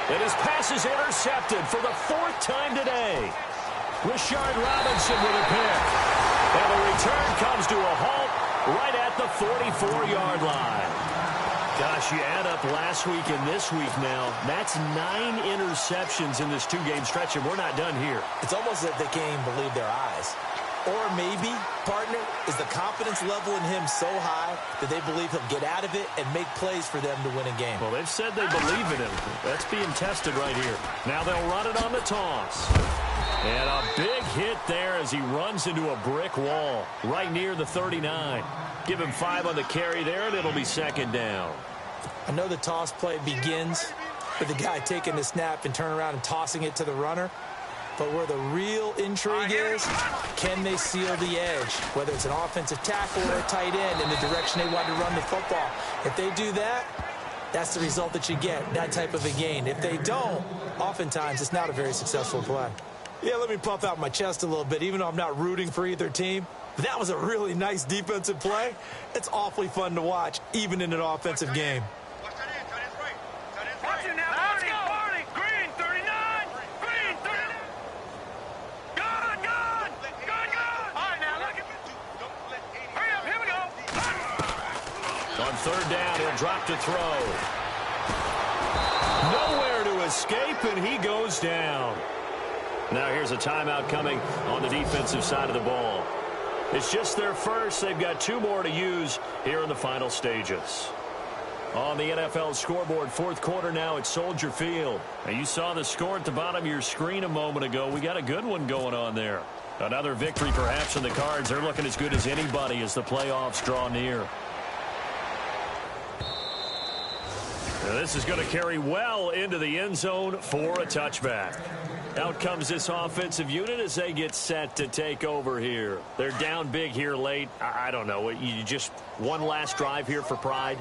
And his pass is intercepted for the 4th time today. Rashard Robinson with a pick. And the return comes to a halt right at the 44-yard line. Gosh, you add up last week and this week now. That's 9 interceptions in this 2-game stretch, and we're not done here. It's almost as if they can't even believe their eyes. Or maybe, partner, is the confidence level in him so high that they believe he'll get out of it and make plays for them to win a game. Well, they've said they believe in him. That's being tested right here. Now they'll run it on the toss. And a big hit there as he runs into a brick wall right near the 39. Give him 5 on the carry there, and it'll be 2nd down. I know the toss play begins with the guy taking the snap and turning around and tossing it to the runner. But where the real intrigue is, can they seal the edge, whether it's an offensive tackle or a tight end in the direction they want to run the football. If they do that, that's the result that you get, that type of a gain. If they don't, oftentimes it's not a very successful play. Yeah, let me puff out my chest a little bit, even though I'm not rooting for either team. But that was a really nice defensive play. It's awfully fun to watch, even in an offensive game. Watch it now, Barney. Barney. Green 39. Green 39. Gone. All right, now, look at hurry up, here we go. On 3rd down, he'll drop to throw. Nowhere to escape, and he goes down. Now here's a timeout coming on the defensive side of the ball. It's just their first. They've got 2 more to use here in the final stages. On the NFL scoreboard, 4th quarter now at Soldier Field. Now you saw the score at the bottom of your screen a moment ago. We got a good one going on there. Another victory perhaps in the cards. They're looking as good as anybody as the playoffs draw near. Now this is going to carry well into the end zone for a touchback. Out comes this offensive unit as they get set to take over here. They're down big here late. I don't know. You just one last drive here for pride?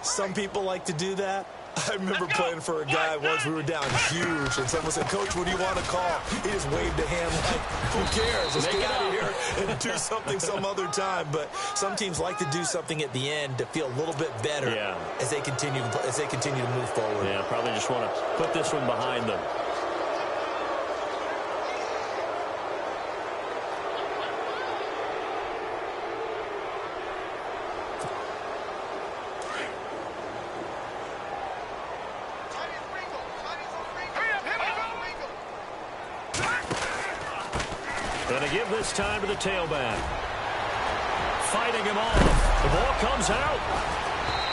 Some people like to do that. I remember playing for a guy once. We were down huge, and someone said, "Coach, what do you want to call?" He just waved a hand like, "Who cares? Let's get out of here and do something some other time." But some teams like to do something at the end to feel a little bit better as they continue to move forward. Yeah, probably just want to put this one behind them. Going to give this time to the tailback. Fighting him off. The ball comes out.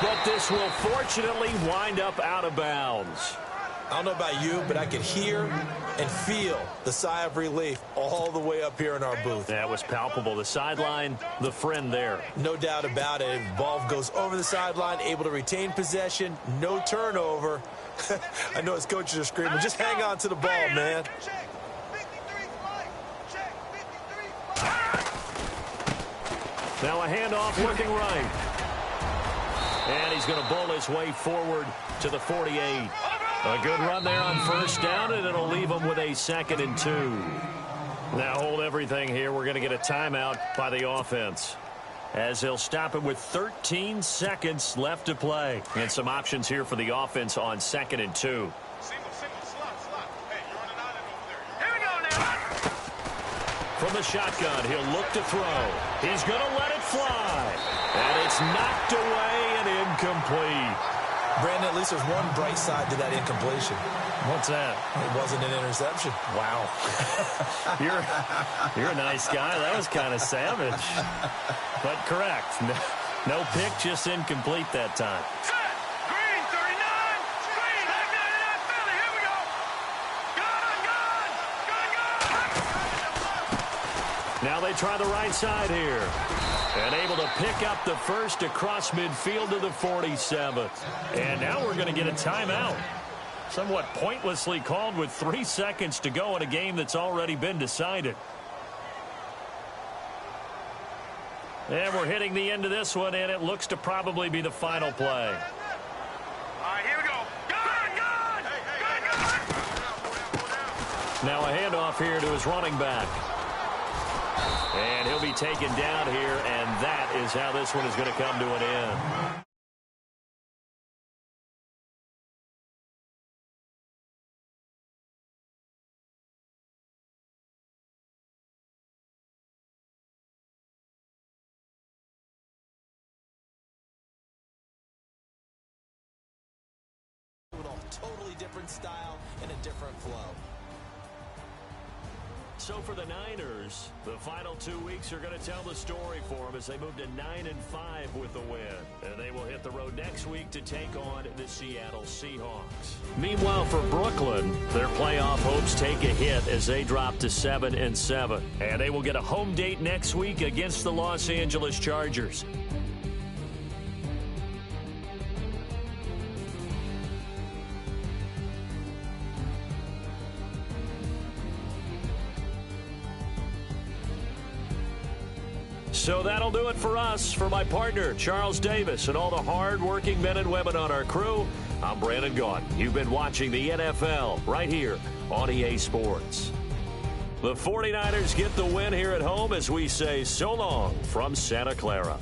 But this will fortunately wind up out of bounds. I don't know about you, but I could hear and feel the sigh of relief all the way up here in our booth. That was palpable. The sideline, the friend there. No doubt about it. Ball goes over the sideline, able to retain possession, no turnover. I know his coaches are screaming, just hang on to the ball, man. Now a handoff looking right. And he's going to bowl his way forward to the 48. A good run there on first down, and it'll leave him with a 2nd and 2. Now hold everything here. We're going to get a timeout by the offense, as they'll stop it with 13 seconds left to play. And some options here for the offense on 2nd and 2. From the shotgun, he'll look to throw. He's going to let it fly. And it's knocked away and incomplete. Brandon, at least there's one bright side to that incompletion. What's that? It wasn't an interception. Wow. You're a nice guy. That was kind of savage. But correct. No pick, just incomplete that time. Green 39. Green, back 99 Philly. Here we go. Gun. Now they try the right side here. And able to pick up the first across midfield to the 47th. And now we're going to get a timeout. Somewhat pointlessly called with 3 seconds to go in a game that's already been decided. And we're hitting the end of this one, and it looks to probably be the final play. All right, here we go. Gun. Now a handoff here to his running back. And he'll be taken down here, and that is how this one is going to come to an end. With a totally different style and a different flow. So for the Niners, the final 2 weeks are going to tell the story for them as they move to 9-5 with the win. And they will hit the road next week to take on the Seattle Seahawks. Meanwhile, for Brooklyn, their playoff hopes take a hit as they drop to 7-7. And they will get a home date next week against the Los Angeles Chargers. So that'll do it for us. For my partner, Charles Davis, and all the hard-working men and women on our crew, I'm Brandon Gaudin. You've been watching the NFL right here on EA Sports. The 49ers get the win here at home as we say so long from Santa Clara.